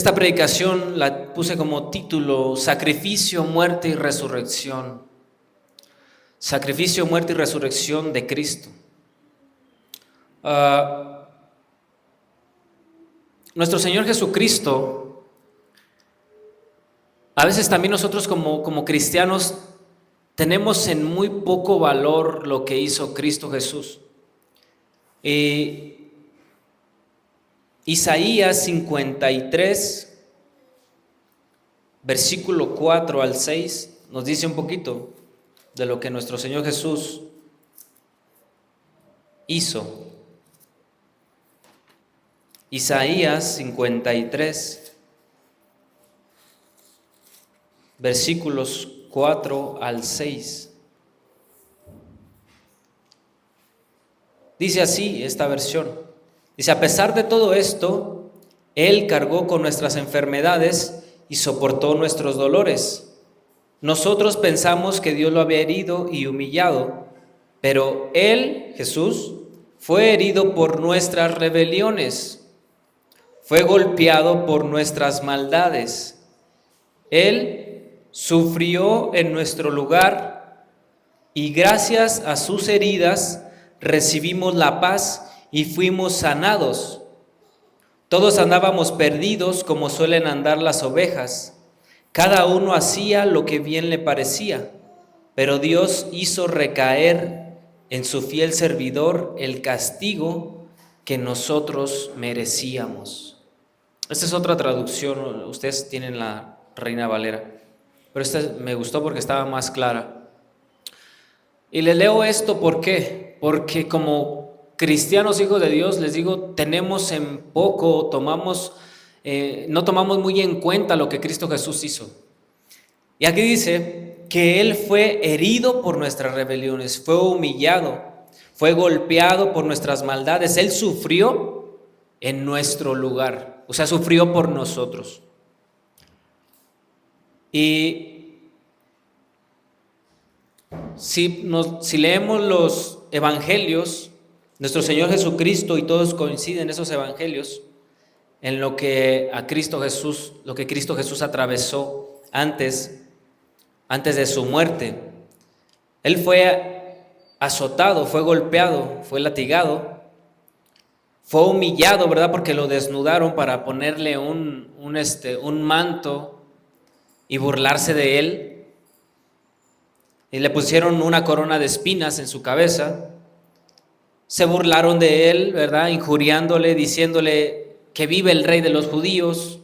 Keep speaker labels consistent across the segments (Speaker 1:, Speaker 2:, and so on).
Speaker 1: Esta predicación la puse como título: Sacrificio, muerte y resurrección. Sacrificio, muerte y resurrección de Cristo. Nuestro Señor Jesucristo, a veces también nosotros como cristianos tenemos en muy poco valor lo que hizo Cristo Jesús. Isaías 53, versículo 4 al 6, nos dice un poquito de lo que nuestro Señor Jesús hizo. Isaías 53, versículos 4 al 6. Dice así esta versión. Dice: a pesar de todo esto, Él cargó con nuestras enfermedades y soportó nuestros dolores. Nosotros pensamos que Dios lo había herido y humillado, pero Él, Jesús, fue herido por nuestras rebeliones, fue golpeado por nuestras maldades. Él sufrió en nuestro lugar y gracias a sus heridas recibimos la paz y fuimos sanados. Todos andábamos perdidos como suelen andar las ovejas. Cada uno hacía lo que bien le parecía, pero Dios hizo recaer en su fiel servidor el castigo que nosotros merecíamos. Esta es otra traducción, ustedes tienen la Reina Valera, pero esta me gustó porque estaba más clara. Y le leo esto, ¿por qué? Porque como cristianos, hijos de Dios, les digo, tenemos en poco, no tomamos muy en cuenta lo que Cristo Jesús hizo. Y aquí dice que Él fue herido por nuestras rebeliones, fue humillado, fue golpeado por nuestras maldades. Él sufrió en nuestro lugar, o sea, sufrió por nosotros. Y si leemos los evangelios, nuestro Señor Jesucristo, y todos coinciden esos evangelios en lo que Cristo Jesús atravesó antes de su muerte. Él fue azotado, fue golpeado, fue latigado, fue humillado, ¿verdad? Porque lo desnudaron para ponerle un manto y burlarse de él. Y le pusieron una corona de espinas en su cabeza. Se burlaron de él, ¿verdad? Injuriándole, diciéndole que vive el rey de los judíos.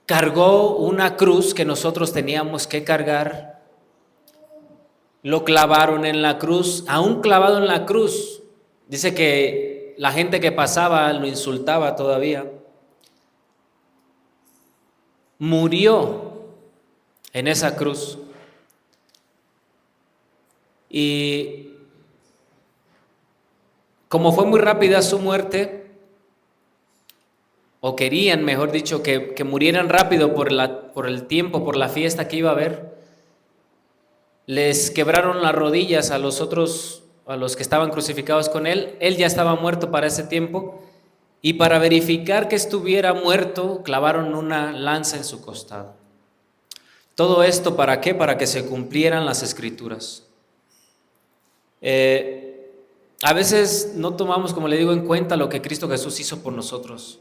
Speaker 1: Cargó una cruz que nosotros teníamos que cargar. Lo clavaron en la cruz, aún clavado en la cruz. Dice que la gente que pasaba lo insultaba todavía. Murió en esa cruz. Y como fue muy rápida su muerte, o querían, mejor dicho, que murieran rápido por el tiempo, por la fiesta que iba a haber, les quebraron las rodillas a los que estaban crucificados con él. Él ya estaba muerto para ese tiempo, y para verificar que estuviera muerto, clavaron una lanza en su costado. ¿Todo esto para qué? Para que se cumplieran las Escrituras. A veces no tomamos, como le digo, en cuenta lo que Cristo Jesús hizo por nosotros.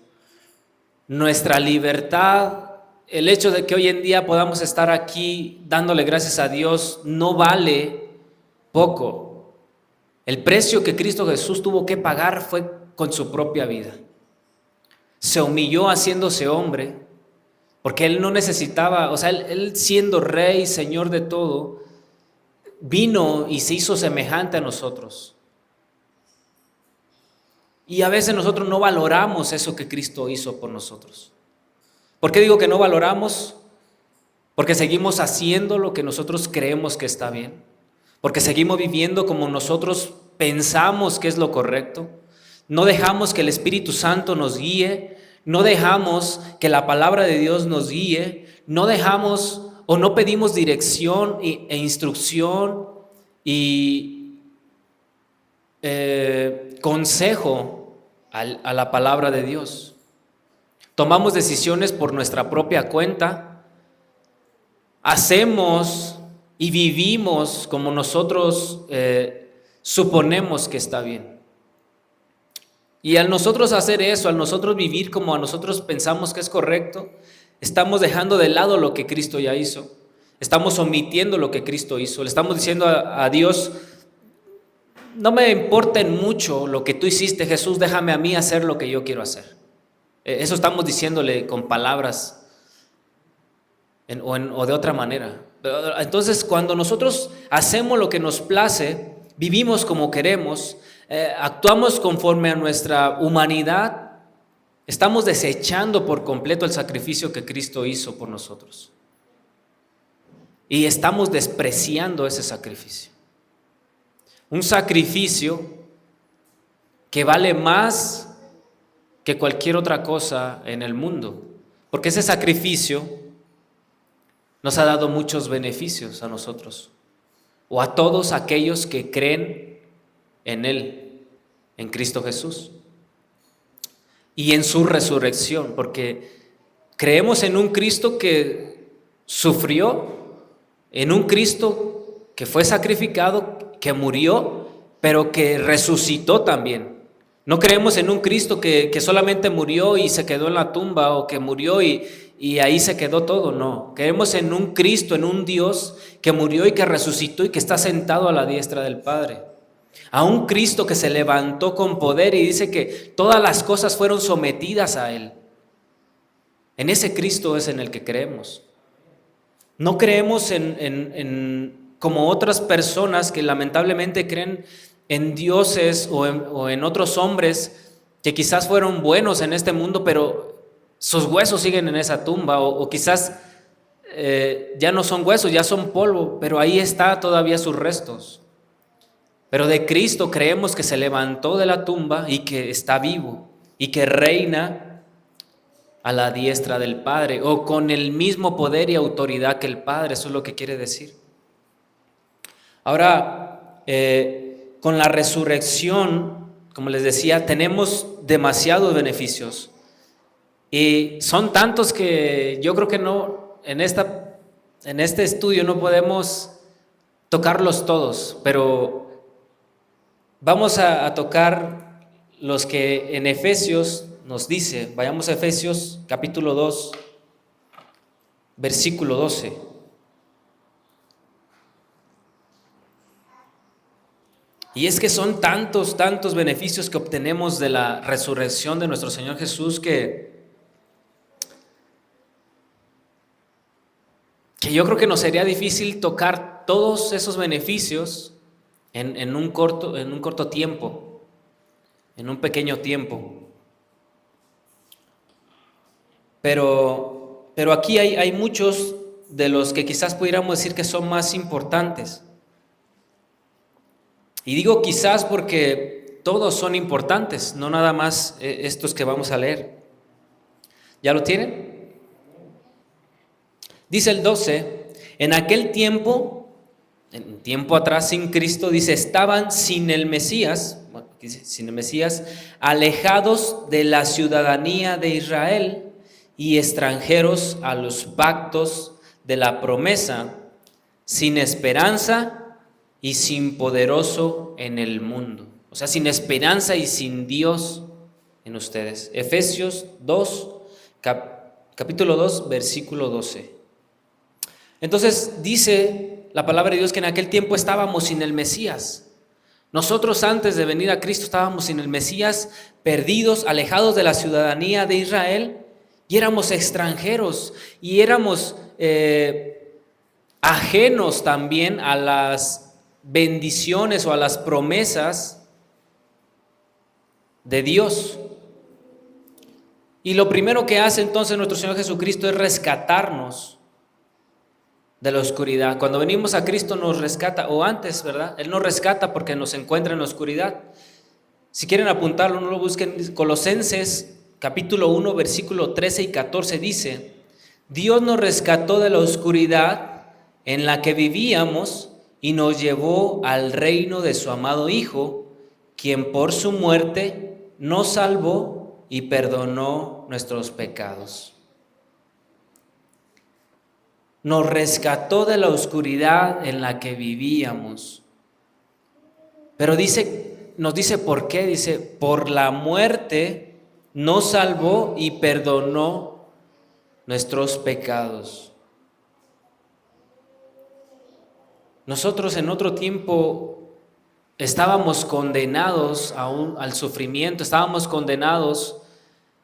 Speaker 1: Nuestra libertad, el hecho de que hoy en día podamos estar aquí dándole gracias a Dios, no vale poco. El precio que Cristo Jesús tuvo que pagar fue con su propia vida. Se humilló haciéndose hombre, porque Él no necesitaba, o sea, él siendo rey, Señor de todo, vino y se hizo semejante a nosotros. Y a veces nosotros no valoramos eso que Cristo hizo por nosotros. ¿Por qué digo que no valoramos? Porque seguimos haciendo lo que nosotros creemos que está bien. Porque seguimos viviendo como nosotros pensamos que es lo correcto. No dejamos que el Espíritu Santo nos guíe. No dejamos que la palabra de Dios nos guíe. No dejamos o no pedimos dirección e instrucción y consejo a la palabra de Dios. Tomamos decisiones por nuestra propia cuenta, hacemos y vivimos como nosotros suponemos que está bien. Y al nosotros hacer eso, al nosotros vivir como a nosotros pensamos que es correcto, estamos dejando de lado lo que Cristo ya hizo. Estamos omitiendo lo que Cristo hizo. Le estamos diciendo a Dios: no me importa mucho lo que tú hiciste, Jesús, déjame a mí hacer lo que yo quiero hacer. Eso estamos diciéndole con palabras o de otra manera. Entonces, cuando nosotros hacemos lo que nos place, vivimos como queremos, actuamos conforme a nuestra humanidad, estamos desechando por completo el sacrificio que Cristo hizo por nosotros. Y estamos despreciando ese sacrificio. Un sacrificio que vale más que cualquier otra cosa en el mundo. Porque ese sacrificio nos ha dado muchos beneficios a nosotros, o a todos aquellos que creen en Él, en Cristo Jesús, y en su resurrección, porque creemos en un Cristo que sufrió, en un Cristo que fue sacrificado, que murió, pero que resucitó también. No creemos en un Cristo que solamente murió y se quedó en la tumba, o que murió y ahí se quedó todo. No, creemos en un Cristo, en un Dios que murió y que resucitó y que está sentado a la diestra del Padre. A un Cristo que se levantó con poder y dice que todas las cosas fueron sometidas a Él. En ese Cristo es en el que creemos. No creemos como otras personas que lamentablemente creen en dioses o en otros hombres que quizás fueron buenos en este mundo, pero sus huesos siguen en esa tumba, o quizás ya no son huesos, ya son polvo, pero ahí está todavía sus restos. Pero de Cristo creemos que se levantó de la tumba y que está vivo y que reina a la diestra del Padre, o con el mismo poder y autoridad que el Padre. Eso es lo que quiere decir. Ahora, con la resurrección, como les decía, tenemos demasiados beneficios. Y son tantos que yo creo que no, en este estudio no podemos tocarlos todos, pero vamos a tocar los que en Efesios nos dice. Vayamos a Efesios capítulo 2, versículo 12. Y es que son tantos beneficios que obtenemos de la resurrección de nuestro Señor Jesús que yo creo que nos sería difícil tocar todos esos beneficios en un corto tiempo, en un pequeño tiempo. Pero aquí hay muchos de los que quizás pudiéramos decir que son más importantes. Y digo quizás porque todos son importantes, no nada más estos que vamos a leer. ¿Ya lo tienen? Dice el 12, en aquel tiempo, en tiempo atrás sin Cristo, dice, estaban sin el Mesías, alejados de la ciudadanía de Israel y extranjeros a los pactos de la promesa, sin esperanza y sin poderoso en el mundo. O sea, sin esperanza y sin Dios en ustedes. Efesios 2, capítulo 2, versículo 12. Entonces dice la palabra de Dios que en aquel tiempo estábamos sin el Mesías. Nosotros antes de venir a Cristo estábamos sin el Mesías, perdidos, alejados de la ciudadanía de Israel, y éramos extranjeros y éramos ajenos también a las bendiciones o a las promesas de Dios. Y lo primero que hace entonces nuestro Señor Jesucristo es rescatarnos de la oscuridad. Cuando venimos a Cristo nos rescata, o antes, ¿verdad? Él nos rescata porque nos encuentra en la oscuridad. Si quieren apuntarlo, no lo busquen. Colosenses capítulo 1, versículo 13 y 14 dice: Dios nos rescató de la oscuridad en la que vivíamos y nos llevó al reino de su amado Hijo, quien por su muerte nos salvó y perdonó nuestros pecados. Nos rescató de la oscuridad en la que vivíamos. Pero nos dice por qué, dice, por la muerte nos salvó y perdonó nuestros pecados. Nosotros en otro tiempo estábamos condenados al sufrimiento, estábamos condenados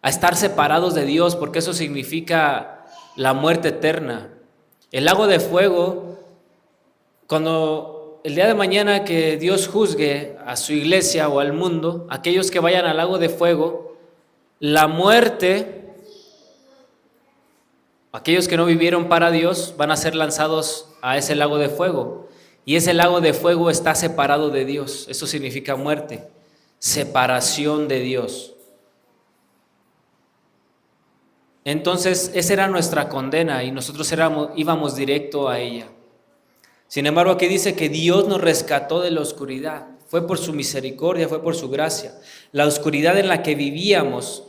Speaker 1: a estar separados de Dios, porque eso significa la muerte eterna. El lago de fuego, cuando el día de mañana que Dios juzgue a su iglesia o al mundo, aquellos que vayan al lago de fuego, la muerte, aquellos que no vivieron para Dios, van a ser lanzados a ese lago de fuego. Y ese lago de fuego está separado de Dios. Eso significa muerte, separación de Dios. Entonces, esa era nuestra condena y nosotros íbamos directo a ella. Sin embargo, aquí dice que Dios nos rescató de la oscuridad. Fue por su misericordia, fue por su gracia. La oscuridad en la que vivíamos,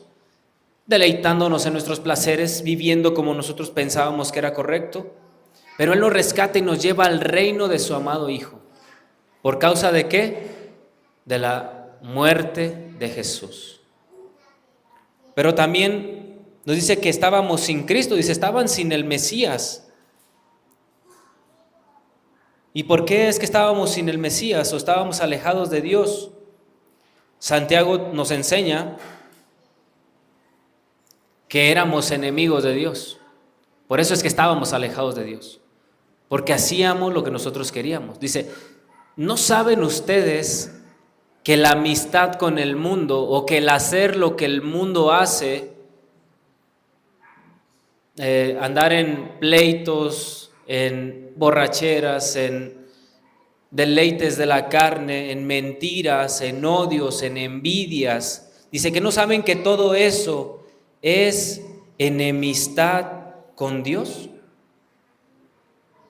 Speaker 1: deleitándonos en nuestros placeres, viviendo como nosotros pensábamos que era correcto. Pero Él nos rescata y nos lleva al reino de su amado Hijo. ¿Por causa de qué? De la muerte de Jesús. Pero también nos dice que estábamos sin Cristo, dice, estaban sin el Mesías. ¿Y por qué es que estábamos sin el Mesías o estábamos alejados de Dios? Santiago nos enseña que éramos enemigos de Dios. Por eso es que estábamos alejados de Dios. Porque hacíamos lo que nosotros queríamos. Dice, ¿no saben ustedes que la amistad con el mundo o que el hacer lo que el mundo hace, andar en pleitos, en borracheras, en deleites de la carne, en mentiras, en odios, en envidias? Dice que no saben que todo eso es enemistad con Dios.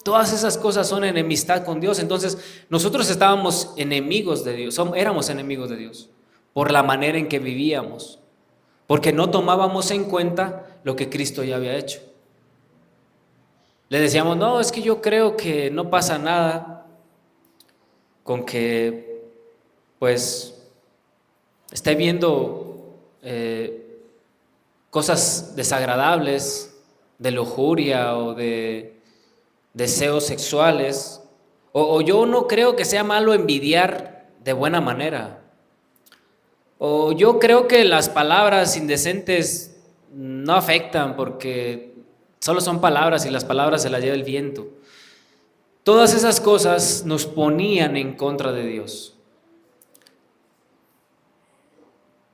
Speaker 1: Todas esas cosas son enemistad con Dios. Entonces nosotros estábamos enemigos de Dios, éramos enemigos de Dios por la manera en que vivíamos, porque no tomábamos en cuenta lo que Cristo ya había hecho. Le decíamos, no, es que yo creo que no pasa nada con que pues esté viendo cosas desagradables, de lujuria o de deseos sexuales, o yo no creo que sea malo envidiar de buena manera, o yo creo que las palabras indecentes no afectan porque solo son palabras y las palabras se las lleva el viento. Todas esas cosas nos ponían en contra de Dios.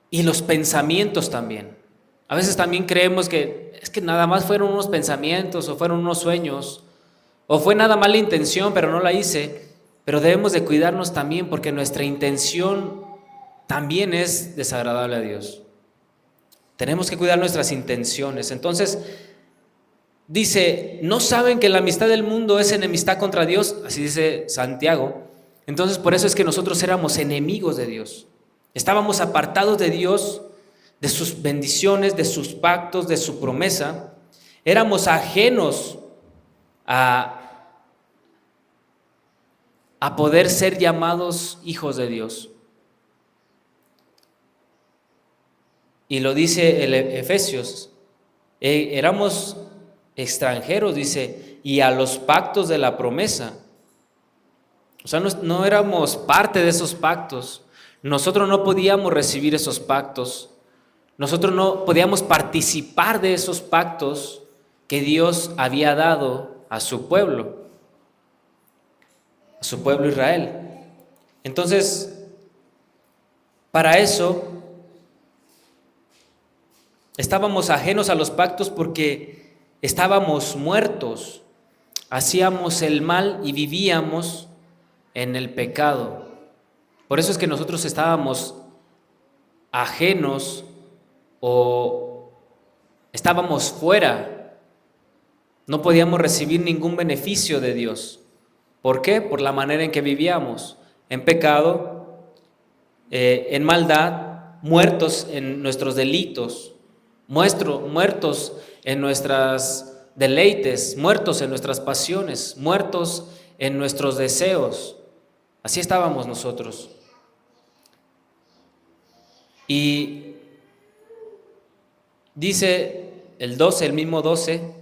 Speaker 1: Y los pensamientos también. A veces también creemos que es que nada más fueron unos pensamientos o fueron unos sueños, o fue nada más la intención, pero no la hice. Pero debemos de cuidarnos también porque nuestra intención también es desagradable a Dios. Tenemos que cuidar nuestras intenciones. Entonces, dice, ¿no saben que la amistad del mundo es enemistad contra Dios? Así dice Santiago. Entonces, por eso es que nosotros éramos enemigos de Dios. Estábamos apartados de Dios, de sus bendiciones, de sus pactos, de su promesa. Éramos ajenos a poder ser llamados hijos de Dios. Y lo dice el Efesios, éramos extranjeros, dice, y a los pactos de la promesa. O sea, no éramos parte de esos pactos. Nosotros no podíamos recibir esos pactos. Nosotros no podíamos participar de esos pactos que Dios había dado a su pueblo Israel. Entonces, para eso estábamos ajenos a los pactos porque estábamos muertos, hacíamos el mal y vivíamos en el pecado. Por eso es que nosotros estábamos ajenos o estábamos fuera. No podíamos recibir ningún beneficio de Dios. ¿Por qué? Por la manera en que vivíamos, en pecado, en maldad, muertos en nuestros delitos, muertos en nuestras deleites, muertos en nuestras pasiones, muertos en nuestros deseos. Así estábamos nosotros. Y dice el 12, el mismo 12,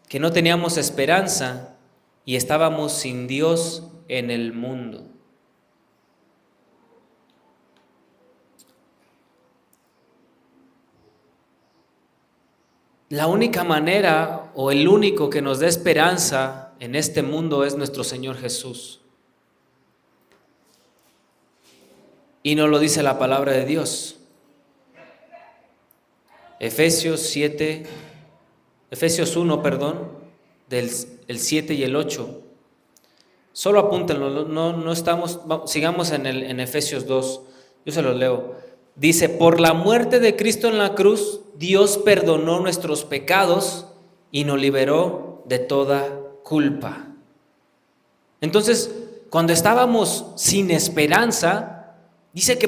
Speaker 1: que no teníamos esperanza y estábamos sin Dios en el mundo. La única manera o el único que nos dé esperanza en este mundo es nuestro Señor Jesús. Y nos lo dice la palabra de Dios. Efesios 1, del el 7 y el 8. Solo apúntenlo, no estamos, sigamos en Efesios 2, yo se los leo. Dice, por la muerte de Cristo en la cruz, Dios perdonó nuestros pecados y nos liberó de toda culpa. Entonces, cuando estábamos sin esperanza, dice que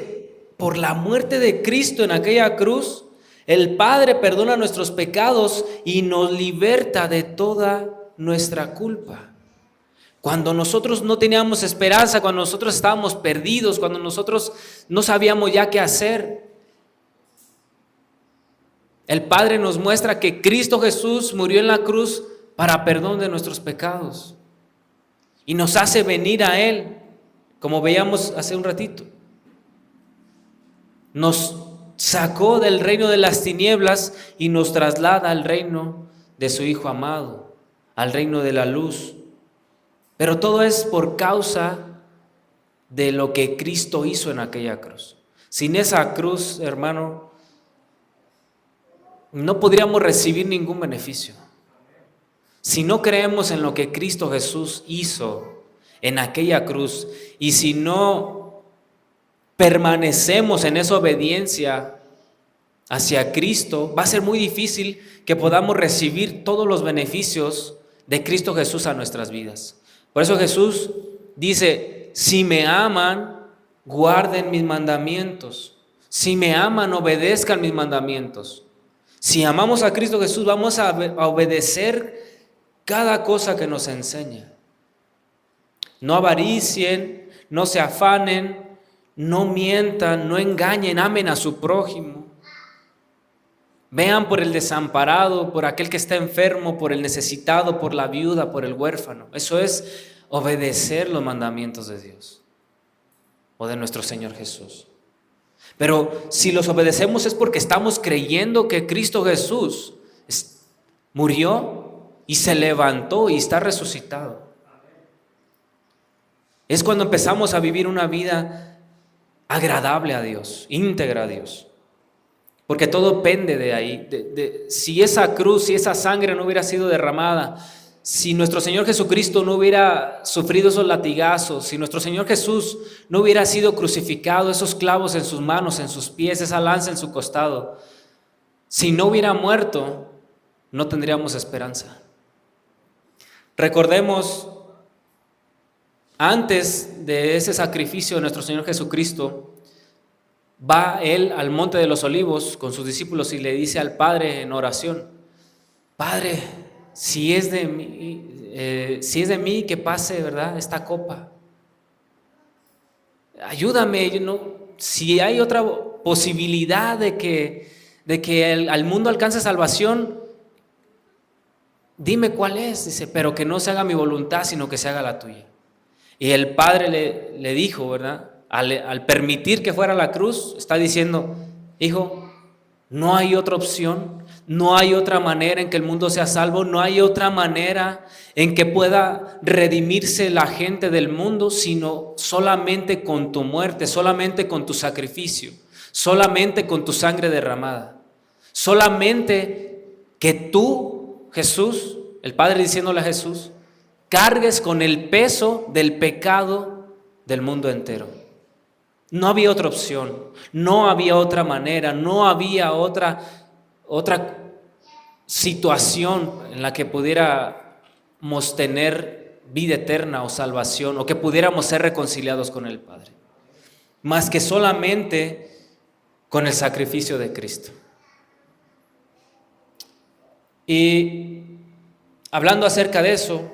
Speaker 1: por la muerte de Cristo en aquella cruz, el Padre perdona nuestros pecados y nos liberta de toda nuestra culpa. Cuando nosotros no teníamos esperanza, cuando nosotros estábamos perdidos, cuando nosotros no sabíamos ya qué hacer, el Padre nos muestra que Cristo Jesús murió en la cruz para perdón de nuestros pecados y nos hace venir a Él, como veíamos hace un ratito. Nos sacó del reino de las tinieblas y nos traslada al reino de su Hijo amado, al reino de la luz. Pero todo es por causa de lo que Cristo hizo en aquella cruz. Sin esa cruz, hermano, no podríamos recibir ningún beneficio. Si no creemos en lo que Cristo Jesús hizo en aquella cruz y si no permanecemos en esa obediencia hacia Cristo, va a ser muy difícil que podamos recibir todos los beneficios de Cristo Jesús a nuestras vidas. Por eso Jesús dice, si me aman, guarden mis mandamientos. Si me aman, obedezcan mis mandamientos. Si amamos a Cristo Jesús, vamos a obedecer cada cosa que nos enseña. No avaricien, no se afanen, no mientan, no engañen, amen a su prójimo. Vean por el desamparado, por aquel que está enfermo, por el necesitado, por la viuda, por el huérfano. Eso es obedecer los mandamientos de Dios o de nuestro Señor Jesús. Pero si los obedecemos es porque estamos creyendo que Cristo Jesús murió y se levantó y está resucitado. Es cuando empezamos a vivir una vida agradable a Dios, íntegra a Dios. Porque todo pende de ahí. Si esa cruz, si esa sangre no hubiera sido derramada, si nuestro Señor Jesucristo no hubiera sufrido esos latigazos, si nuestro Señor Jesús no hubiera sido crucificado, esos clavos en sus manos, en sus pies, esa lanza en su costado, si no hubiera muerto, no tendríamos esperanza. Recordemos, antes de ese sacrificio de nuestro Señor Jesucristo, va Él al Monte de los Olivos con sus discípulos y le dice al Padre en oración, Padre, si es de mí que pase, ¿verdad?, esta copa. Ayúdame, si hay otra posibilidad de que al mundo alcance salvación, dime cuál es. Dice, pero que no se haga mi voluntad, sino que se haga la tuya. Y el Padre le dijo, ¿verdad?, al permitir que fuera a la cruz, está diciendo, hijo, no hay otra opción, no hay otra manera en que el mundo sea salvo, no hay otra manera en que pueda redimirse la gente del mundo, sino solamente con tu muerte, solamente con tu sacrificio, solamente con tu sangre derramada, solamente que tú, Jesús, el Padre diciéndole a Jesús, cargues con el peso del pecado del mundo entero. No había otra opción, no había otra manera, no había otra situación en la que pudiéramos tener vida eterna o salvación, o que pudiéramos ser reconciliados con el Padre, más que solamente con el sacrificio de Cristo. Y hablando acerca de eso,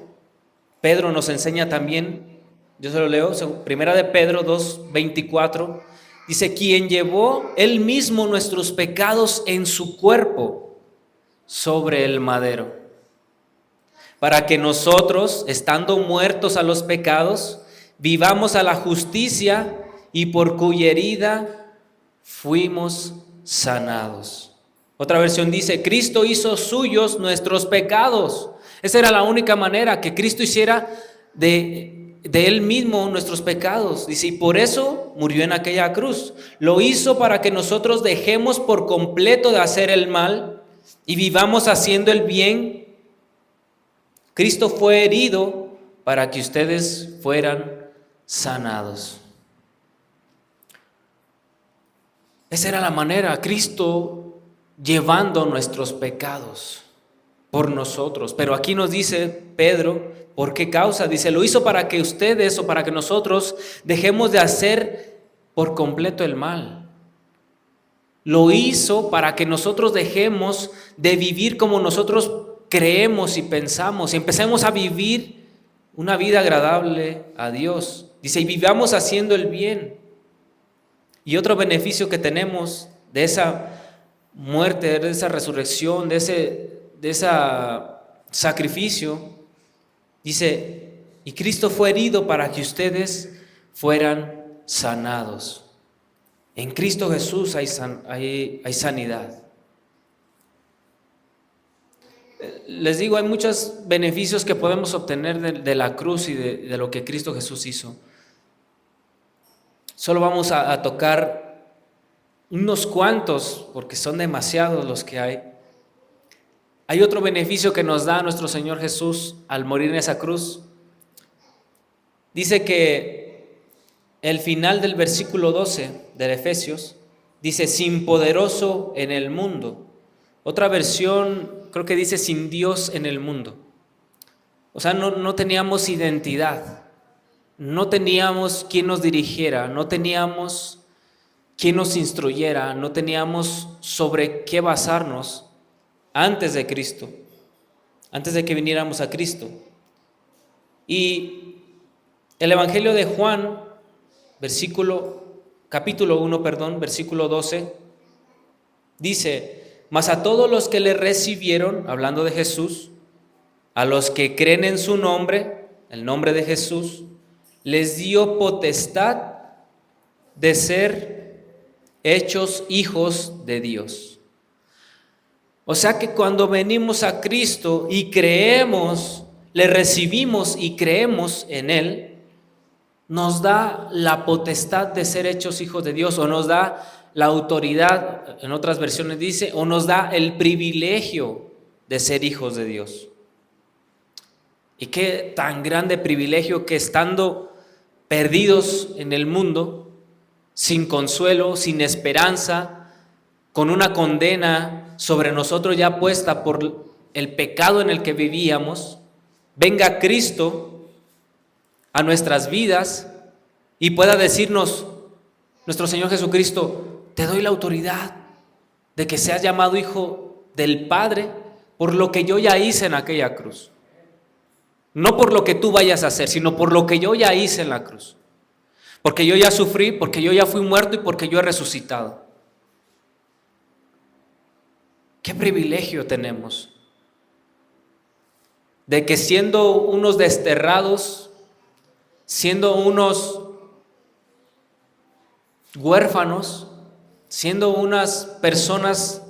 Speaker 1: Pedro nos enseña también, yo se lo leo, primera de Pedro 2:24, dice, quien llevó él mismo nuestros pecados en su cuerpo sobre el madero, para que nosotros, estando muertos a los pecados, vivamos a la justicia, y por cuya herida fuimos sanados. Otra versión dice, Cristo hizo suyos nuestros pecados. Esa era la única manera, que Cristo hiciera de Él mismo nuestros pecados. Dice, y por eso murió en aquella cruz. Lo hizo para que nosotros dejemos por completo de hacer el mal y vivamos haciendo el bien. Cristo fue herido para que ustedes fueran sanados. Esa era la manera, Cristo llevando nuestros pecados por nosotros. Pero aquí nos dice Pedro, ¿por qué causa? Dice, lo hizo para que ustedes o para que nosotros dejemos de hacer por completo el mal. Lo hizo para que nosotros dejemos de vivir como nosotros creemos y pensamos y empecemos a vivir una vida agradable a Dios. Dice, y vivamos haciendo el bien. Y otro beneficio que tenemos de esa muerte, de esa resurrección, de ese sacrificio, dice, y Cristo fue herido para que ustedes fueran sanados. En Cristo Jesús hay sanidad. Les digo, hay muchos beneficios que podemos obtener de la cruz y de lo que Cristo Jesús hizo. Solo vamos a tocar unos cuantos, porque son demasiados los que hay. Hay otro beneficio que nos da nuestro Señor Jesús al morir en esa cruz. Dice que el final del versículo 12 de Efesios, dice, sin poderoso en el mundo. Otra versión creo que dice, sin Dios en el mundo. O sea, no teníamos identidad. No teníamos quien nos dirigiera, no teníamos quien nos instruyera, no teníamos sobre qué basarnos antes de Cristo, antes de que viniéramos a Cristo. Y el Evangelio de Juan, capítulo 1, versículo 12, dice, mas a todos los que le recibieron, hablando de Jesús, a los que creen en su nombre, el nombre de Jesús, les dio potestad de ser hechos hijos de Dios. O sea que cuando venimos a Cristo y creemos, le recibimos y creemos en Él, nos da la potestad de ser hechos hijos de Dios, o nos da la autoridad, en otras versiones dice, o nos da el privilegio de ser hijos de Dios. Y qué tan grande privilegio que estando perdidos en el mundo, sin consuelo, sin esperanza, con una condena sobre nosotros ya puesta por el pecado en el que vivíamos, venga Cristo a nuestras vidas y pueda decirnos, nuestro Señor Jesucristo, te doy la autoridad de que seas llamado hijo del Padre por lo que yo ya hice en aquella cruz. No por lo que tú vayas a hacer, sino por lo que yo ya hice en la cruz. Porque yo ya sufrí, porque yo ya fui muerto y porque yo he resucitado. ¿Qué privilegio tenemos? De que siendo unos desterrados, siendo unos huérfanos, siendo unas personas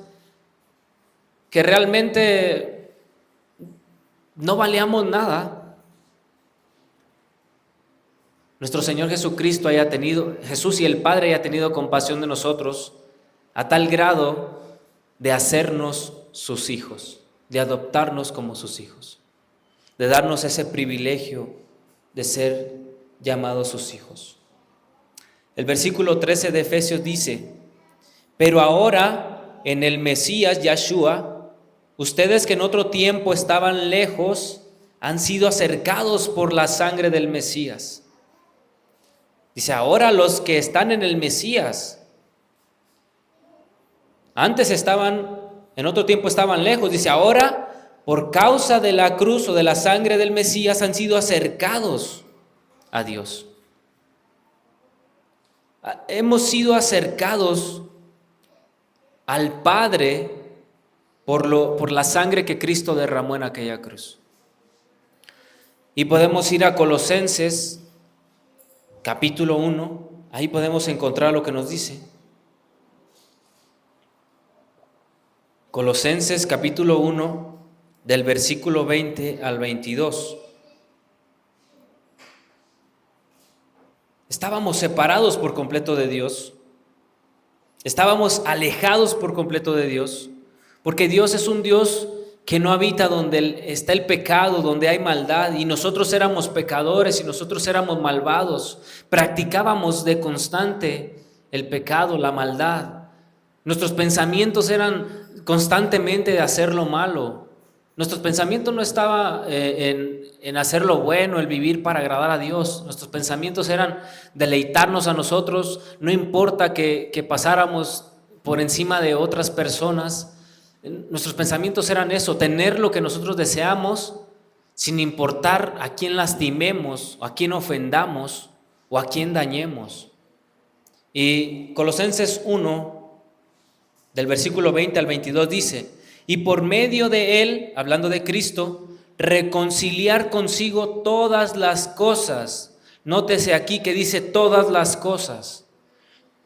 Speaker 1: que realmente no valíamos nada, nuestro Señor Jesucristo Jesús y el Padre haya tenido compasión de nosotros a tal grado de hacernos sus hijos, de adoptarnos como sus hijos, de darnos ese privilegio de ser llamados sus hijos. El versículo 13 de Efesios dice, pero ahora en el Mesías Yahshua, ustedes que en otro tiempo estaban lejos, han sido acercados por la sangre del Mesías. Dice, ahora los que están en el Mesías, Antes en otro tiempo estaban lejos. Dice, ahora por causa de la cruz o de la sangre del Mesías han sido acercados a Dios. Hemos sido acercados al Padre por la sangre que Cristo derramó en aquella cruz. Y podemos ir a Colosenses capítulo 1, ahí podemos encontrar lo que nos dice. Colosenses capítulo 1, del versículo 20 al 22. Estábamos separados por completo de Dios. Estábamos alejados por completo de Dios, porque Dios es un Dios que no habita donde está el pecado, donde hay maldad, y nosotros éramos pecadores y nosotros éramos malvados. Practicábamos de constante el pecado, la maldad. Nuestros pensamientos eran constantemente de hacer lo malo. Nuestros pensamientos no estaban en hacer lo bueno, el vivir para agradar a Dios. Nuestros pensamientos eran deleitarnos a nosotros, no importa que pasáramos por encima de otras personas. Nuestros pensamientos eran eso, tener lo que nosotros deseamos sin importar a quién lastimemos, a quién ofendamos o a quién dañemos. Y Colosenses 1, del versículo 20 al 22 dice, y por medio de Él, hablando de Cristo, reconciliar consigo todas las cosas. Nótese aquí que dice todas las cosas.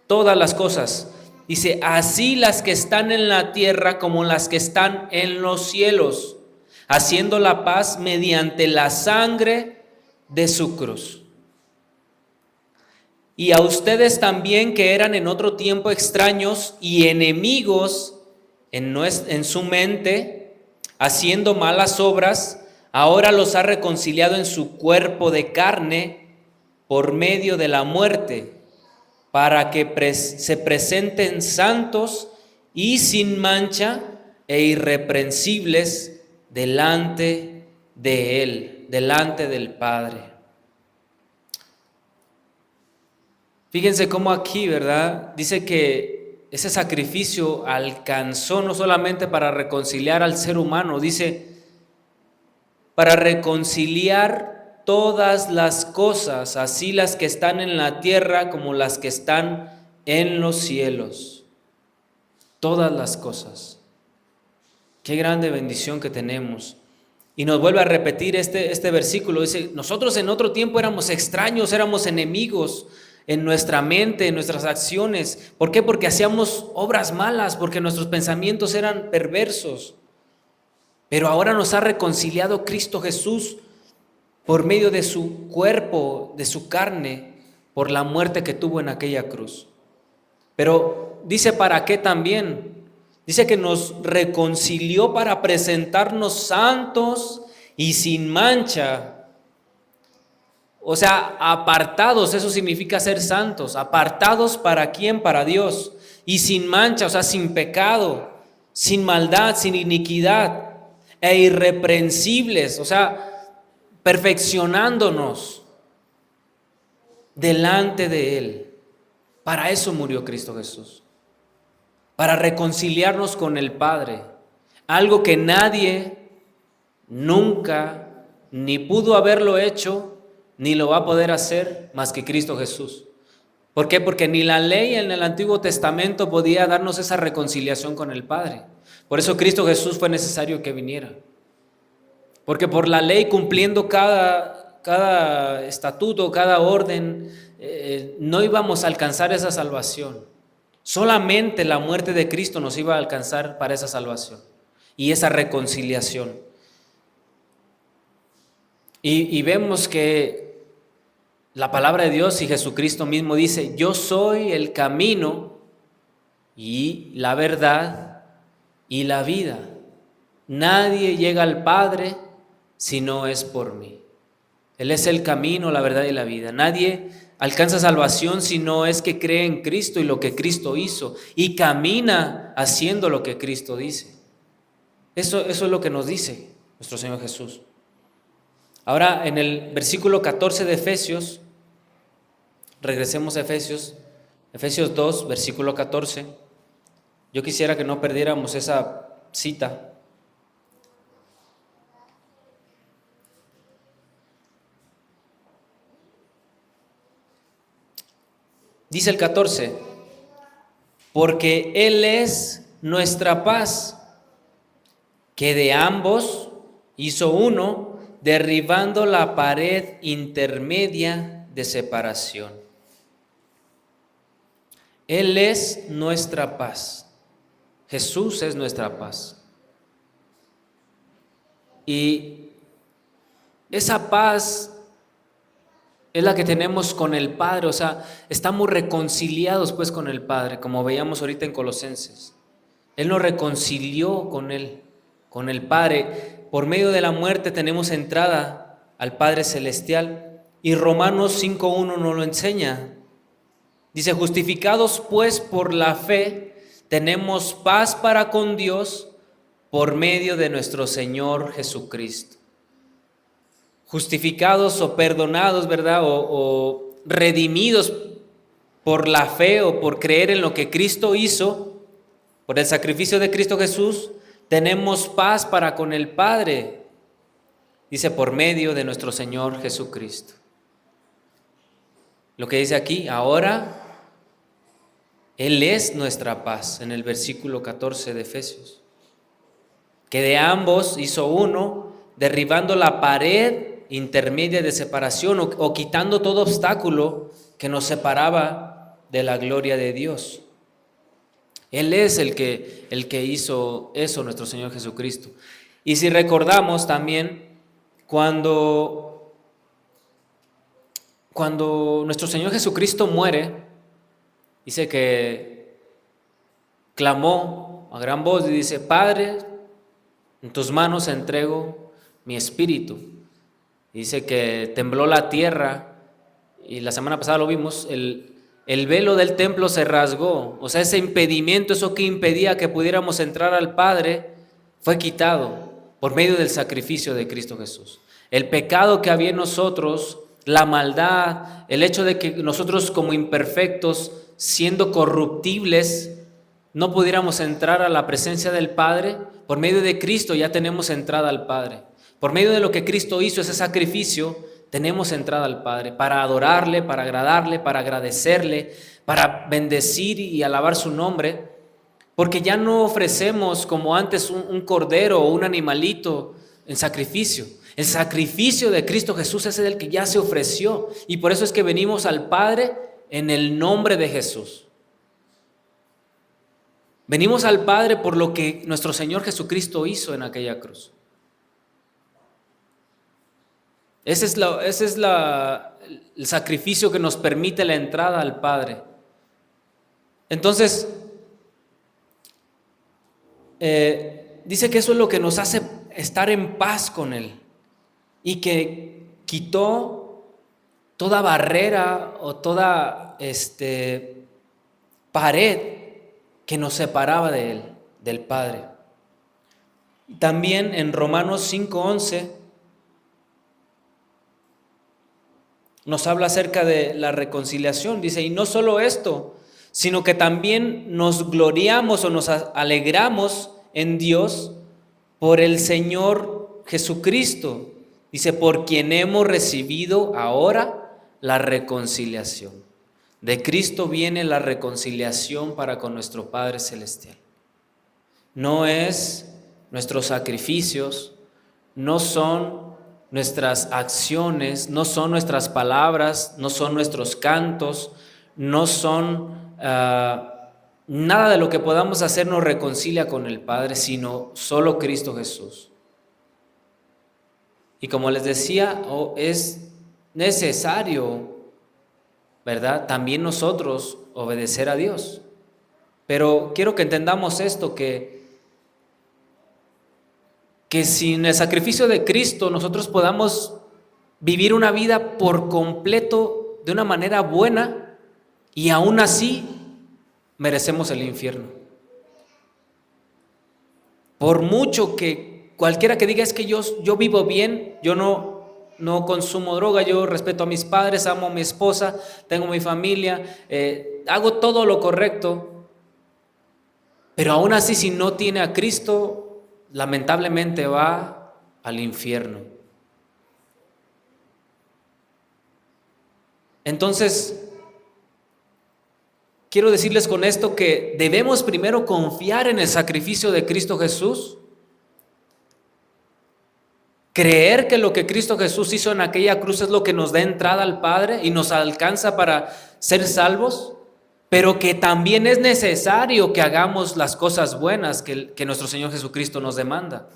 Speaker 1: Todas las cosas. Dice, así las que están en la tierra como las que están en los cielos, haciendo la paz mediante la sangre de su cruz. Y a ustedes también que eran en otro tiempo extraños y enemigos en su mente, haciendo malas obras, ahora los ha reconciliado en su cuerpo de carne por medio de la muerte, para que se presenten santos y sin mancha e irreprensibles delante de Él, delante del Padre. Fíjense cómo aquí, ¿verdad? Dice que ese sacrificio alcanzó no solamente para reconciliar al ser humano, dice, para reconciliar todas las cosas, así las que están en la tierra como las que están en los cielos. Todas las cosas. Qué grande bendición que tenemos. Y nos vuelve a repetir este versículo, dice, nosotros en otro tiempo éramos extraños, éramos enemigos en nuestra mente, en nuestras acciones. ¿Por qué? Porque hacíamos obras malas, porque nuestros pensamientos eran perversos. Pero ahora nos ha reconciliado Cristo Jesús por medio de su cuerpo, de su carne, por la muerte que tuvo en aquella cruz. Pero dice, ¿para qué también? Dice que nos reconcilió para presentarnos santos y sin mancha. O sea, apartados, eso significa ser santos. Apartados, ¿para quién? Para Dios. Y sin mancha, o sea, sin pecado, sin maldad, sin iniquidad. E irreprensibles, o sea, perfeccionándonos delante de Él. Para eso murió Cristo Jesús. Para reconciliarnos con el Padre. Algo que nadie nunca ni pudo haberlo hecho, ni lo va a poder hacer más que Cristo Jesús. ¿Por qué? Porque ni la ley en el Antiguo Testamento podía darnos esa reconciliación con el Padre. Por eso Cristo Jesús fue necesario que viniera. Porque por la ley, cumpliendo cada estatuto, cada orden, no íbamos a alcanzar esa salvación. Solamente la muerte de Cristo nos iba a alcanzar para esa salvación y esa reconciliación. Y vemos que la palabra de Dios y Jesucristo mismo dice, yo soy el camino y la verdad y la vida. Nadie llega al Padre si no es por mí. Él es el camino, la verdad y la vida. Nadie alcanza salvación si no es que cree en Cristo y lo que Cristo hizo y camina haciendo lo que Cristo dice. Eso es lo que nos dice nuestro Señor Jesús. Ahora, en el versículo 14 de Efesios, regresemos a Efesios 2, versículo 14. Yo quisiera que no perdiéramos esa cita. Dice el 14, porque Él es nuestra paz, que de ambos hizo uno, derribando la pared intermedia de separación. Él es nuestra paz. Jesús es nuestra paz. Y esa paz es la que tenemos con el Padre, o sea, estamos reconciliados pues con el Padre, como veíamos ahorita en Colosenses. Él nos reconcilió con Él, con el Padre. Por medio de la muerte tenemos entrada al Padre Celestial. Y Romanos 5:1 nos lo enseña. Dice, justificados pues por la fe, tenemos paz para con Dios por medio de nuestro Señor Jesucristo. Justificados o perdonados, ¿verdad? O redimidos por la fe o por creer en lo que Cristo hizo, por el sacrificio de Cristo Jesús, tenemos paz para con el Padre, dice, por medio de nuestro Señor Jesucristo. Lo que dice aquí, ahora Él es nuestra paz, en el versículo 14 de Efesios, que de ambos hizo uno, derribando la pared intermedia de separación o quitando todo obstáculo que nos separaba de la gloria de Dios. Él es el que hizo eso, nuestro Señor Jesucristo. Y si recordamos también, cuando nuestro Señor Jesucristo muere, dice que clamó a gran voz y dice, Padre, en tus manos entrego mi espíritu. Dice que tembló la tierra y la semana pasada lo vimos, el velo del templo se rasgó, o sea, ese impedimento, eso que impedía que pudiéramos entrar al Padre, fue quitado por medio del sacrificio de Cristo Jesús. El pecado que había en nosotros, la maldad, el hecho de que nosotros como imperfectos, siendo corruptibles, no pudiéramos entrar a la presencia del Padre, por medio de Cristo ya tenemos entrada al Padre. Por medio de lo que Cristo hizo, ese sacrificio, tenemos entrada al Padre para adorarle, para agradarle, para agradecerle, para bendecir y alabar su nombre, porque ya no ofrecemos como antes un cordero o un animalito en sacrificio. El sacrificio de Cristo Jesús es el que ya se ofreció y por eso es que venimos al Padre en el nombre de Jesús. Venimos al Padre por lo que nuestro Señor Jesucristo hizo en aquella cruz. Ese es el sacrificio que nos permite la entrada al Padre. Entonces, dice que eso es lo que nos hace estar en paz con Él y que quitó toda barrera o toda pared que nos separaba de Él, del Padre. También en Romanos 5:11 nos habla acerca de la reconciliación. Dice, y no solo esto, sino que también nos gloriamos o nos alegramos en Dios por el Señor Jesucristo. Dice, por quien hemos recibido ahora la reconciliación. De Cristo viene la reconciliación para con nuestro Padre Celestial. No es nuestros sacrificios, no son nuestras acciones, no son nuestras palabras, no son nuestros cantos, no son nada de lo que podamos hacer nos reconcilia con el Padre, sino solo Cristo Jesús. Y como les decía, es necesario, ¿verdad?, también nosotros obedecer a Dios. Pero quiero que entendamos esto, que sin el sacrificio de Cristo nosotros podamos vivir una vida por completo de una manera buena y aún así merecemos el infierno. Por mucho que cualquiera que diga es que yo vivo bien, yo no consumo droga, yo respeto a mis padres, amo a mi esposa, tengo mi familia, hago todo lo correcto, Pero aún así, si no tiene a Cristo, lamentablemente va al infierno. Entonces, quiero decirles con esto que debemos primero confiar en el sacrificio de Cristo Jesús, creer que lo que Cristo Jesús hizo en aquella cruz es lo que nos da entrada al Padre y nos alcanza para ser salvos, pero que también es necesario que hagamos las cosas buenas que nuestro Señor Jesucristo nos demanda.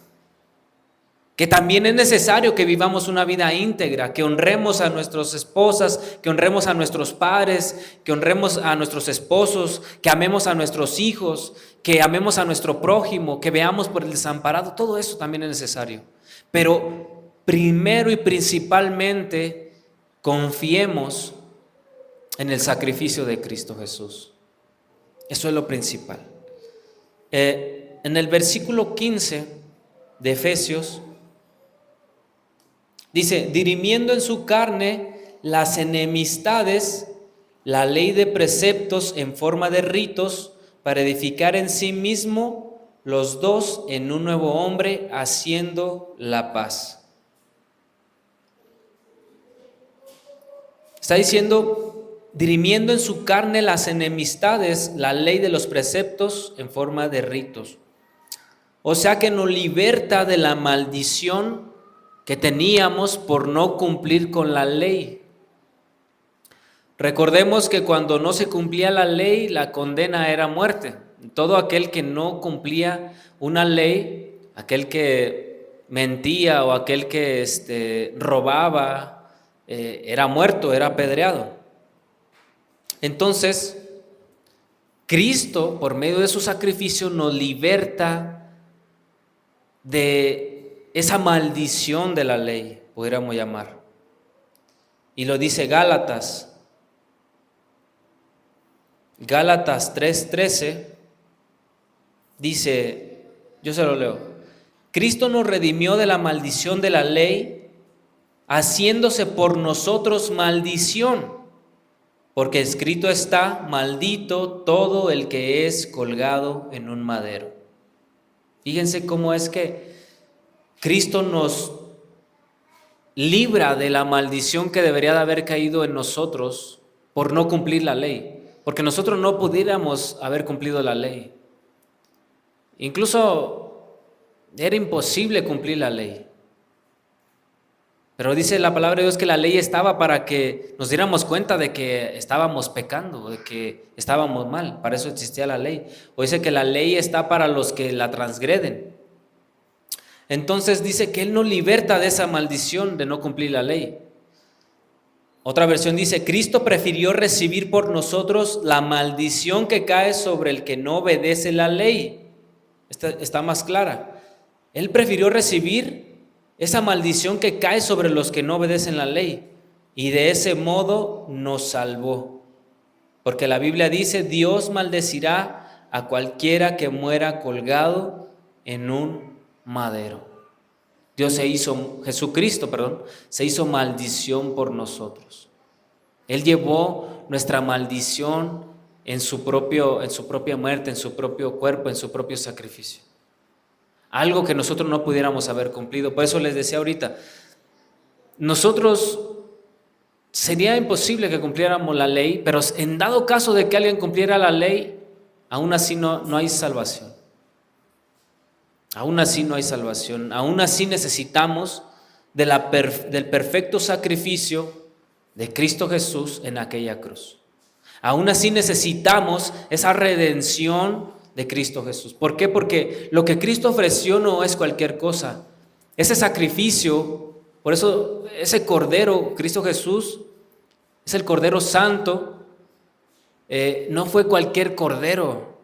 Speaker 1: Que también es necesario que vivamos una vida íntegra, que honremos a nuestras esposas, que honremos a nuestros padres, que honremos a nuestros esposos, que amemos a nuestros hijos, que amemos a nuestro prójimo, que veamos por el desamparado. Todo eso también es necesario. Pero primero y principalmente confiemos en el sacrificio de Cristo Jesús. Eso es lo principal. En el versículo 15 de Efesios dice: dirimiendo en su carne las enemistades, la ley de preceptos en forma de ritos, para edificar en sí mismo los dos en un nuevo hombre, haciendo la paz. Está diciendo, dirimiendo en su carne las enemistades, la ley de los preceptos en forma de ritos. O sea que nos liberta de la maldición que teníamos por no cumplir con la ley. Recordemos que cuando no se cumplía la ley, la condena era muerte. Todo aquel que no cumplía una ley, aquel que mentía o aquel que robaba, era muerto, era apedreado. Entonces, Cristo, por medio de su sacrificio, nos liberta de esa maldición de la ley, pudiéramos llamar. Y lo dice Gálatas 3:13, dice, yo se lo leo: Cristo nos redimió de la maldición de la ley, haciéndose por nosotros maldición, porque escrito está: maldito todo el que es colgado en un madero. Fíjense cómo es que Cristo nos libra de la maldición que debería de haber caído en nosotros por no cumplir la ley, porque nosotros no pudiéramos haber cumplido la ley. Incluso era imposible cumplir la ley. Pero dice la palabra de Dios que la ley estaba para que nos diéramos cuenta de que estábamos pecando, de que estábamos mal. Para eso existía la ley. O dice que la ley está para los que la transgreden. Entonces dice que Él nos liberta de esa maldición de no cumplir la ley. Otra versión dice: Cristo prefirió recibir por nosotros la maldición que cae sobre el que no obedece la ley. Está más clara. Él prefirió recibir esa maldición que cae sobre los que no obedecen la ley, y de ese modo nos salvó. Porque la Biblia dice: Dios maldecirá a cualquiera que muera colgado en un madero. Jesucristo se hizo maldición por nosotros. Él llevó nuestra maldición en su propia muerte, en su propio cuerpo, en su propio sacrificio. Algo que nosotros no pudiéramos haber cumplido. Por eso les decía ahorita, nosotros sería imposible que cumpliéramos la ley, pero en dado caso de que alguien cumpliera la ley, aún así no hay salvación. Aún así no hay salvación. Aún así necesitamos del perfecto sacrificio de Cristo Jesús en aquella cruz. Aún así necesitamos esa redención de Cristo Jesús. ¿Por qué? Porque lo que Cristo ofreció no es cualquier cosa. Ese sacrificio, por eso ese Cordero, Cristo Jesús, es el Cordero Santo, no fue cualquier Cordero.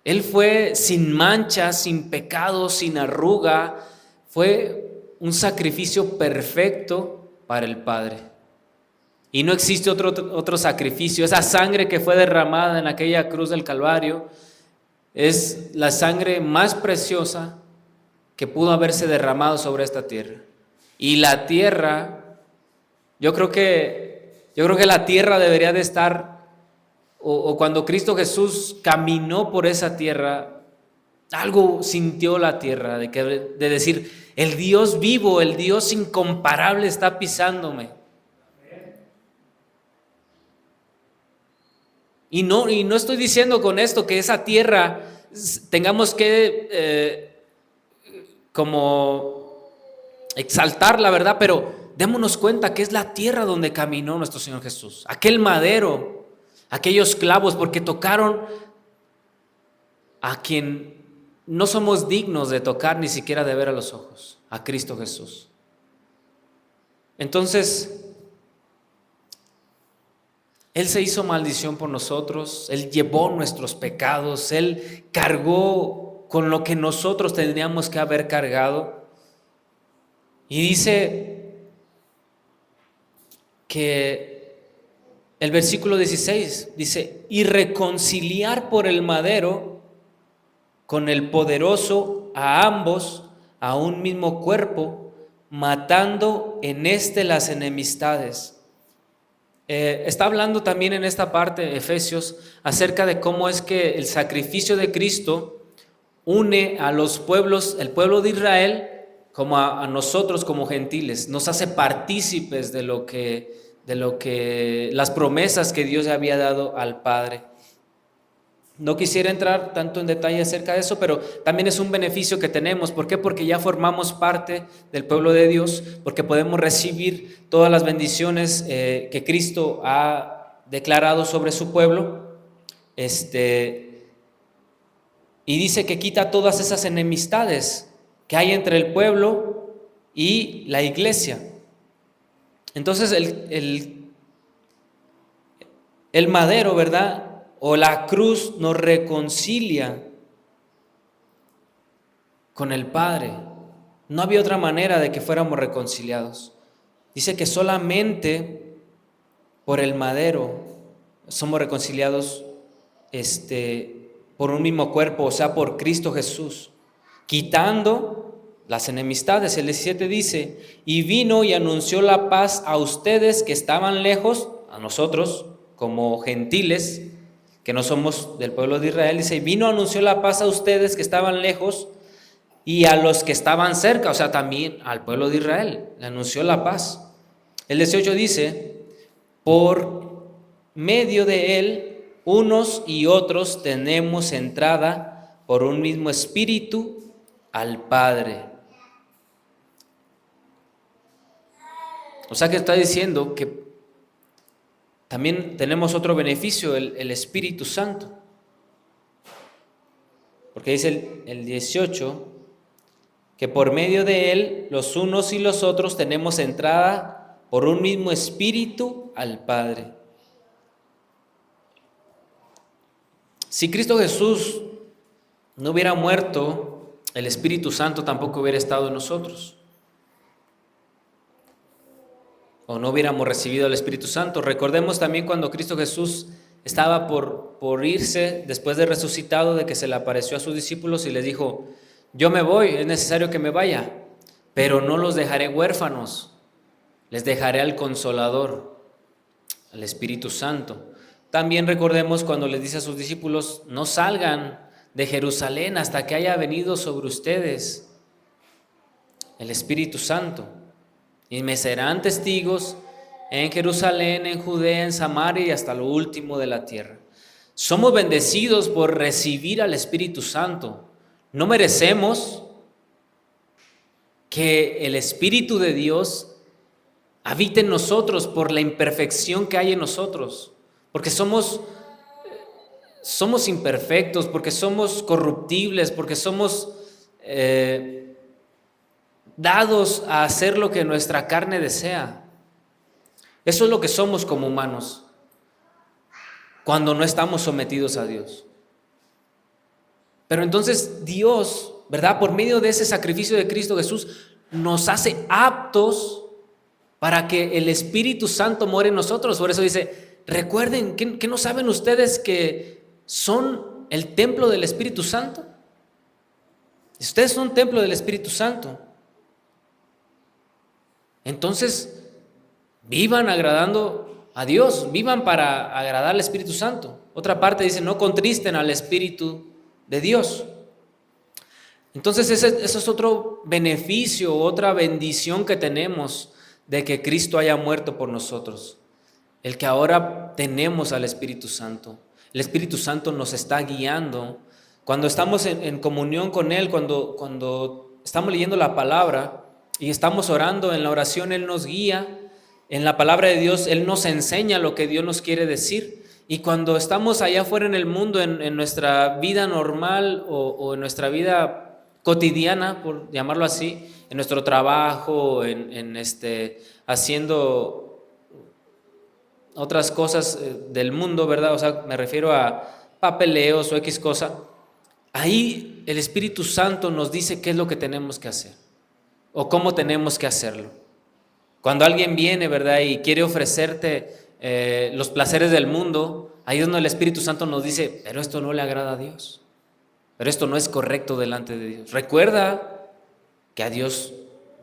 Speaker 1: Él fue sin mancha, sin pecado, sin arruga. Fue un sacrificio perfecto para el Padre. Y no existe otro sacrificio. Esa sangre que fue derramada en aquella cruz del Calvario es la sangre más preciosa que pudo haberse derramado sobre esta tierra. Y la tierra, yo creo que la tierra debería de estar o cuando Cristo Jesús caminó por esa tierra, algo sintió la tierra de decir, el Dios vivo, el Dios incomparable está pisándome. Y no estoy diciendo con esto que esa tierra tengamos que como exaltar la verdad, pero démonos cuenta que es la tierra donde caminó nuestro Señor Jesús, aquel madero, aquellos clavos, porque tocaron a quien no somos dignos de tocar ni siquiera de ver a los ojos, a Cristo Jesús. Entonces, Él se hizo maldición por nosotros, Él llevó nuestros pecados, Él cargó con lo que nosotros tendríamos que haber cargado. Y dice que el versículo 16 dice, y reconciliar por el madero con el poderoso a ambos, a un mismo cuerpo, matando en las enemistades. Está hablando también en esta parte, Efesios, acerca de cómo es que el sacrificio de Cristo une a los pueblos, el pueblo de Israel, como a nosotros como gentiles, nos hace partícipes de lo que las promesas que Dios había dado al Padre. No quisiera entrar tanto en detalle acerca de eso, pero también es un beneficio que tenemos. ¿Por qué? Porque ya formamos parte del pueblo de Dios, porque podemos recibir todas las bendiciones que Cristo ha declarado sobre su pueblo. Y dice que quita todas esas enemistades que hay entre el pueblo y la iglesia. Entonces el madero, ¿verdad?, o la cruz nos reconcilia con el Padre. No había otra manera de que fuéramos reconciliados. Dice que solamente por el madero somos reconciliados por un mismo cuerpo, o sea, por Cristo Jesús, quitando las enemistades. El 17 dice, y vino y anunció la paz a ustedes que estaban lejos, a nosotros como gentiles, que no somos del pueblo de Israel. Dice, y vino, anunció la paz a ustedes que estaban lejos y a los que estaban cerca, o sea, también al pueblo de Israel, le anunció la paz. El 18 dice, por medio de él, unos y otros tenemos entrada por un mismo espíritu al Padre. O sea que está diciendo que también tenemos otro beneficio, el Espíritu Santo. Porque dice el 18, que por medio de él, los unos y los otros tenemos entrada por un mismo Espíritu al Padre. Si Cristo Jesús no hubiera muerto, el Espíritu Santo tampoco hubiera estado en nosotros. O no hubiéramos recibido el Espíritu Santo. Recordemos también cuando Cristo Jesús estaba por irse, después de resucitado, de que se le apareció a sus discípulos y les dijo, yo me voy, es necesario que me vaya, pero no los dejaré huérfanos, les dejaré al Consolador, al Espíritu Santo. También recordemos cuando les dice a sus discípulos, no salgan de Jerusalén hasta que haya venido sobre ustedes el Espíritu Santo. Y me serán testigos en Jerusalén, en Judea, en Samaria y hasta lo último de la tierra. Somos bendecidos por recibir al Espíritu Santo. No merecemos que el Espíritu de Dios habite en nosotros por la imperfección que hay en nosotros. Porque somos imperfectos, porque somos corruptibles, porque somos dados a hacer lo que nuestra carne desea. Eso es lo que somos como humanos cuando no estamos sometidos a Dios. Pero entonces Dios, ¿verdad?, por medio de ese sacrificio de Cristo Jesús, nos hace aptos para que el Espíritu Santo more en nosotros. Por eso dice, recuerden, ¿que no saben ustedes que son el templo del Espíritu Santo? Ustedes son templo del Espíritu Santo. Entonces, vivan agradando a Dios, vivan para agradar al Espíritu Santo. Otra parte dice, no contristen al Espíritu de Dios. Entonces ese es otro beneficio, otra bendición que tenemos de que Cristo haya muerto por nosotros. El que ahora tenemos al Espíritu Santo. El Espíritu Santo nos está guiando. Cuando estamos en comunión con Él, cuando estamos leyendo la palabra y estamos orando en la oración, Él nos guía. En la palabra de Dios, Él nos enseña lo que Dios nos quiere decir. Y cuando estamos allá afuera en el mundo, en nuestra vida normal o en nuestra vida cotidiana, por llamarlo así, en nuestro trabajo, haciendo otras cosas del mundo, ¿verdad? O sea, me refiero a papeleos o X cosa. Ahí el Espíritu Santo nos dice qué es lo que tenemos que hacer o cómo tenemos que hacerlo. Cuando alguien viene, ¿verdad? Y quiere ofrecerte los placeres del mundo, ahí es donde el Espíritu Santo nos dice, pero esto no le agrada a Dios. Pero esto no es correcto delante de Dios. Recuerda que a Dios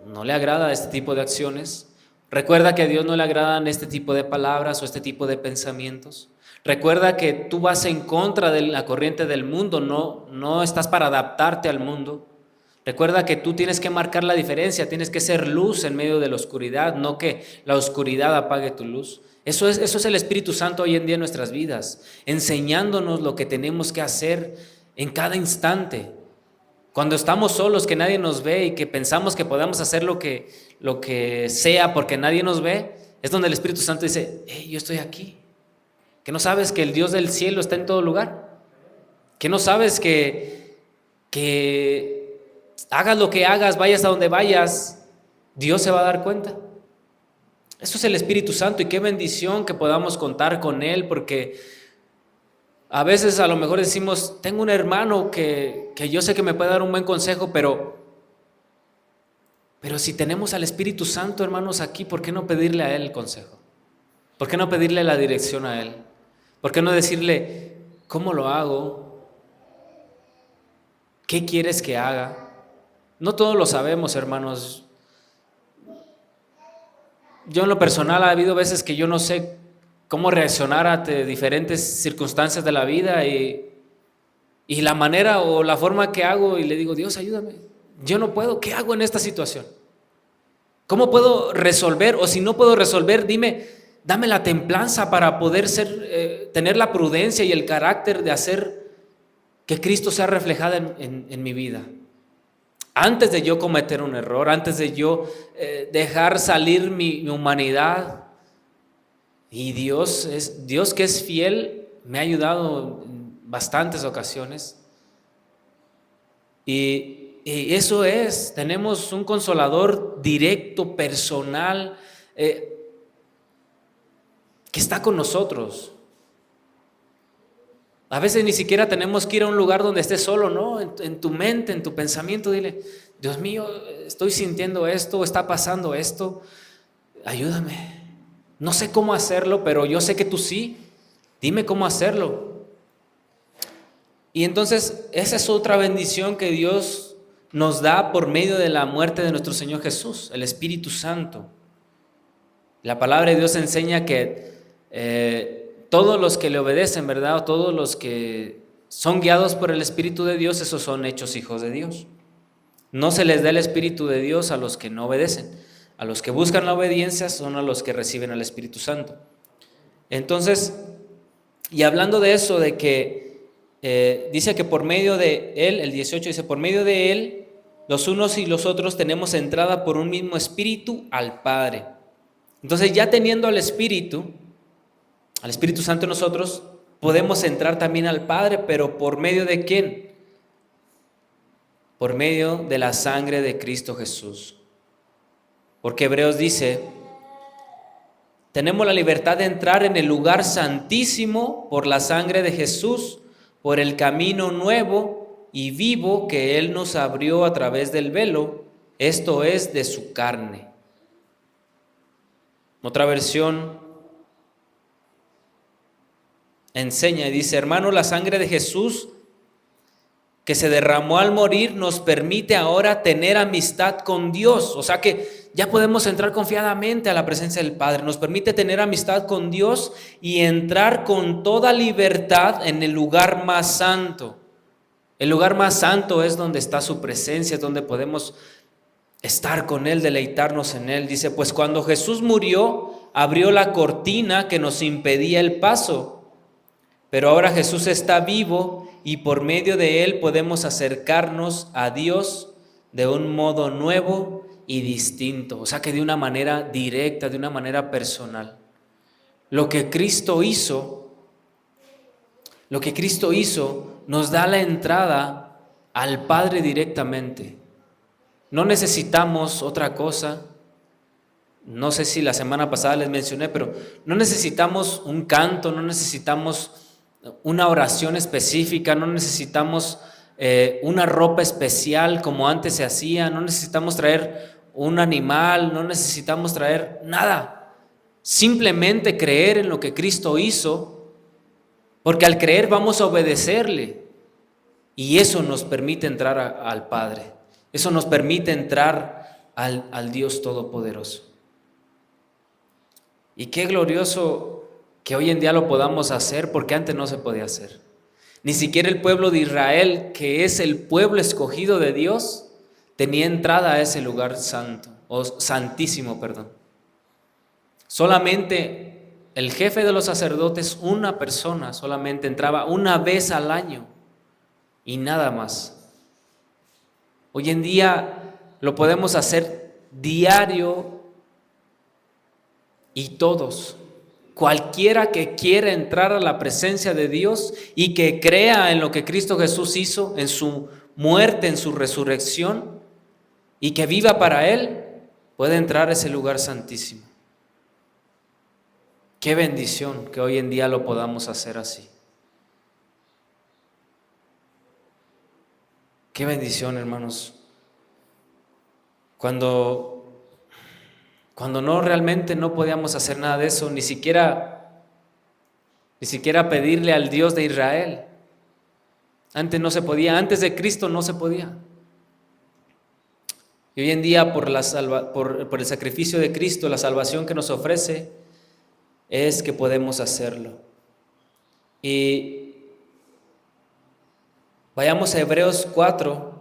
Speaker 1: no le agrada este tipo de acciones. Recuerda que a Dios no le agradan este tipo de palabras o este tipo de pensamientos. Recuerda que tú vas en contra de la corriente del mundo, no estás para adaptarte al mundo. Recuerda que tú tienes que marcar la diferencia, tienes que ser luz en medio de la oscuridad, no que la oscuridad apague tu luz. Eso es el Espíritu Santo hoy en día en nuestras vidas, enseñándonos lo que tenemos que hacer en cada instante. Cuando estamos solos, que nadie nos ve y que pensamos que podemos hacer lo que sea porque nadie nos ve, es donde el Espíritu Santo dice, hey, yo estoy aquí. ¿Que no sabes que el Dios del cielo está en todo lugar? ¿Que no sabes que hagas lo que hagas, vayas a donde vayas, Dios se va a dar cuenta? Eso es el Espíritu Santo y qué bendición que podamos contar con Él, porque a veces a lo mejor decimos, tengo un hermano que yo sé que me puede dar un buen consejo, pero si tenemos al Espíritu Santo, hermanos, aquí, ¿por qué no pedirle a Él el consejo? ¿Por qué no pedirle la dirección a Él? ¿Por qué no decirle, ¿cómo lo hago? ¿Qué quieres que haga? No todos lo sabemos, hermanos. Yo en lo personal ha habido veces que yo no sé cómo reaccionar ante diferentes circunstancias de la vida y la manera o la forma que hago y le digo, Dios, ayúdame, yo no puedo, ¿qué hago en esta situación? ¿Cómo puedo resolver? O si no puedo resolver, dame la templanza para poder tener la prudencia y el carácter de hacer que Cristo sea reflejado en mi vida. Antes de yo cometer un error, antes de yo dejar salir mi humanidad. Y Dios que es fiel, me ha ayudado en bastantes ocasiones. Y eso tenemos un consolador directo, personal, que está con nosotros. A veces ni siquiera tenemos que ir a un lugar donde estés solo, ¿no? En tu mente, en tu pensamiento, dile, Dios mío, estoy sintiendo esto, está pasando esto, ayúdame. No sé cómo hacerlo, pero yo sé que tú sí. Dime cómo hacerlo. Y entonces esa es otra bendición que Dios nos da por medio de la muerte de nuestro Señor Jesús, el Espíritu Santo. La palabra de Dios enseña que todos los que le obedecen, ¿verdad? O todos los que son guiados por el Espíritu de Dios, esos son hechos hijos de Dios. No se les da el Espíritu de Dios a los que no obedecen. A los que buscan la obediencia son a los que reciben al Espíritu Santo. Entonces, y hablando de eso, de que dice que por medio de Él, el 18 dice, por medio de Él, los unos y los otros tenemos entrada por un mismo Espíritu al Padre. Entonces, ya teniendo al Espíritu Santo en nosotros, podemos entrar también al Padre, pero ¿por medio de quién? Por medio de la sangre de Cristo Jesús. Porque Hebreos dice, tenemos la libertad de entrar en el lugar santísimo por la sangre de Jesús, por el camino nuevo y vivo que Él nos abrió a través del velo, esto es, de su carne. Otra versión enseña y dice, hermano, la sangre de Jesús que se derramó al morir nos permite ahora tener amistad con Dios. O sea que ya podemos entrar confiadamente a la presencia del Padre. Nos permite tener amistad con Dios y entrar con toda libertad en el lugar más santo. El lugar más santo es donde está su presencia, es donde podemos estar con Él, deleitarnos en Él. Dice, pues cuando Jesús murió, abrió la cortina que nos impedía el paso. Pero ahora Jesús está vivo y por medio de Él podemos acercarnos a Dios de un modo nuevo y distinto. O sea que de una manera directa, de una manera personal. Lo que Cristo hizo nos da la entrada al Padre directamente. No necesitamos otra cosa. No sé si la semana pasada les mencioné, pero no necesitamos un canto, no necesitamos una oración específica, no necesitamos una ropa especial como antes se hacía, no necesitamos traer un animal, no necesitamos traer nada. Simplemente creer en lo que Cristo hizo, porque al creer vamos a obedecerle y eso nos permite entrar al Padre, eso nos permite entrar al Dios Todopoderoso. Y qué glorioso que hoy en día lo podamos hacer, porque antes no se podía hacer. Ni siquiera el pueblo de Israel, que es el pueblo escogido de Dios, tenía entrada a ese lugar santo, o santísimo, perdón. Solamente el jefe de los sacerdotes, una persona, solamente entraba una vez al año y nada más. Hoy en día lo podemos hacer diario y todos. Cualquiera que quiera entrar a la presencia de Dios y que crea en lo que Cristo Jesús hizo, en su muerte, en su resurrección, y que viva para Él, puede entrar a ese lugar santísimo. Qué bendición que hoy en día lo podamos hacer así. Qué bendición, hermanos. Cuando no realmente no podíamos hacer nada de eso, ni siquiera pedirle al Dios de Israel. Antes no se podía, antes de Cristo no se podía. Y hoy en día por el sacrificio de Cristo, la salvación que nos ofrece, es que podemos hacerlo. Y vayamos a Hebreos 4,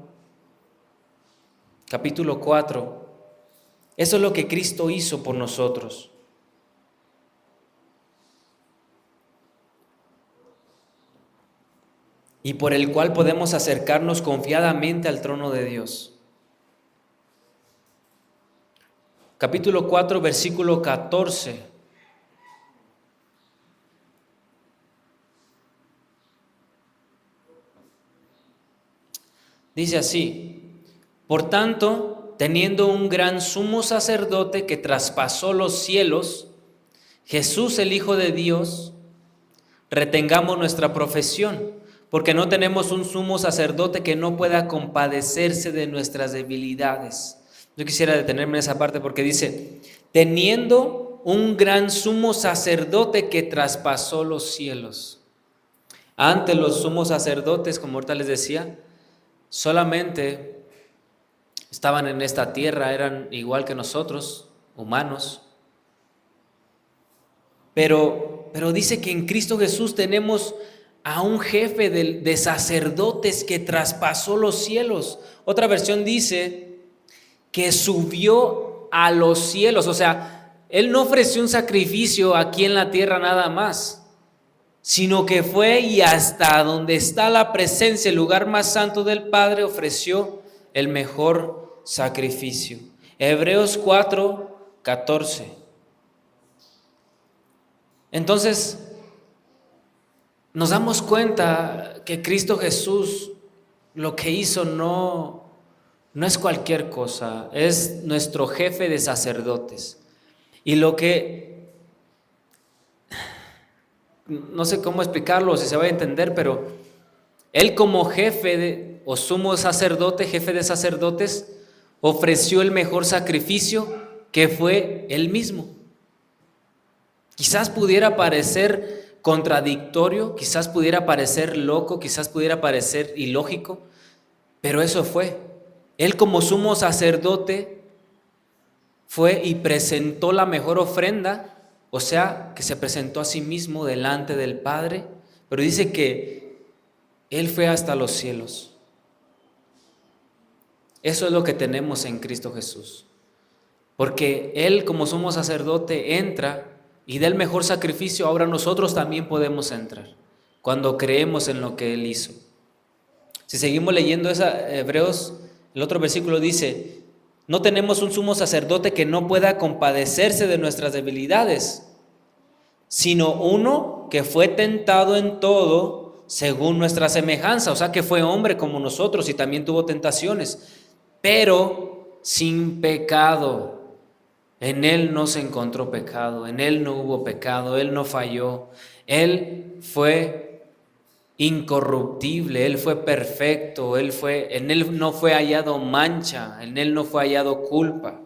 Speaker 1: capítulo 4. Eso es lo que Cristo hizo por nosotros. Y por el cual podemos acercarnos confiadamente al trono de Dios. Capítulo 4, versículo 14. Dice así: por tanto, teniendo un gran sumo sacerdote que traspasó los cielos, Jesús el Hijo de Dios, retengamos nuestra profesión, porque no tenemos un sumo sacerdote que no pueda compadecerse de nuestras debilidades. Yo quisiera detenerme en esa parte porque dice, teniendo un gran sumo sacerdote que traspasó los cielos. Antes los sumos sacerdotes, como ahorita les decía, solamente estaban en esta tierra, eran igual que nosotros, humanos. Pero dice que en Cristo Jesús tenemos a un jefe de sacerdotes que traspasó los cielos. Otra versión dice que subió a los cielos. O sea, Él no ofreció un sacrificio aquí en la tierra nada más, sino que fue y hasta donde está la presencia, el lugar más santo del Padre, ofreció el mejor sacrificio. Hebreos 4, 14. Entonces, nos damos cuenta que Cristo Jesús lo que hizo no es cualquier cosa, es nuestro jefe de sacerdotes. Y lo que, no sé cómo explicarlo, si se va a entender, pero Él como jefe o sumo sacerdote, jefe de sacerdotes, ofreció el mejor sacrificio, que fue Él mismo. Quizás pudiera parecer contradictorio, quizás pudiera parecer loco, quizás pudiera parecer ilógico, Pero eso fue. Él como sumo sacerdote fue y presentó la mejor ofrenda, o sea, que se presentó a sí mismo delante del Padre, pero dice que Él fue hasta los cielos. Eso es lo que tenemos en Cristo Jesús, porque Él como sumo sacerdote entra y da el mejor sacrificio. Ahora nosotros también podemos entrar cuando creemos en lo que Él hizo. Si seguimos leyendo Hebreos, el otro versículo dice: no tenemos un sumo sacerdote que no pueda compadecerse de nuestras debilidades, sino uno que fue tentado en todo según nuestra semejanza, o sea que fue hombre como nosotros y también tuvo tentaciones, pero sin pecado. En Él no se encontró pecado, en Él no hubo pecado, Él no falló, Él fue incorruptible, Él fue perfecto, en Él no fue hallado mancha, en Él no fue hallado culpa.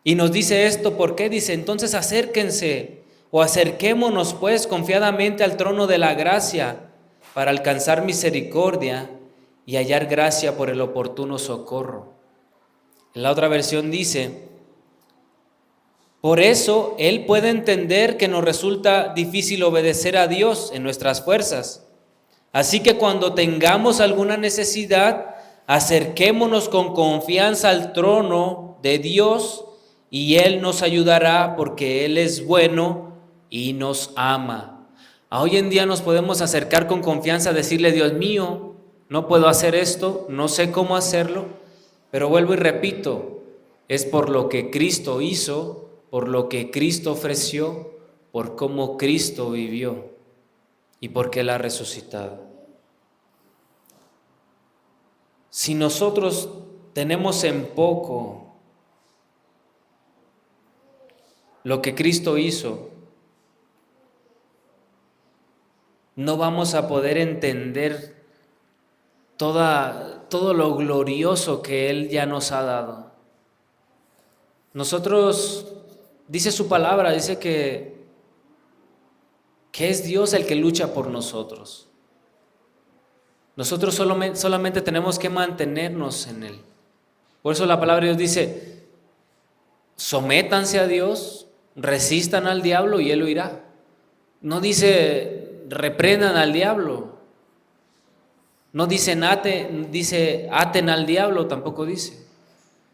Speaker 1: Y nos dice esto, ¿por qué? Dice: entonces acérquense o acerquémonos pues confiadamente al trono de la gracia para alcanzar misericordia y hallar gracia por el oportuno socorro. En la otra versión dice: por eso Él puede entender que nos resulta difícil obedecer a Dios en nuestras fuerzas. Así que cuando tengamos alguna necesidad, acerquémonos con confianza al trono de Dios y Él nos ayudará, porque Él es bueno y nos ama. Hoy en día nos podemos acercar con confianza a decirle: Dios mío, no puedo hacer esto, no sé cómo hacerlo, pero vuelvo y repito, es por lo que Cristo hizo, por lo que Cristo ofreció, por cómo Cristo vivió y porque Él ha resucitado. Si nosotros tenemos en poco lo que Cristo hizo, no vamos a poder entender todo lo glorioso que Él ya nos ha dado. Nosotros, dice su palabra, dice que es Dios el que lucha por nosotros. Nosotros solamente tenemos que mantenernos en Él. Por eso la palabra de Dios dice: sométanse a Dios, resistan al diablo y Él huirá. No dice reprendan al diablo. No dice aten al diablo, tampoco dice.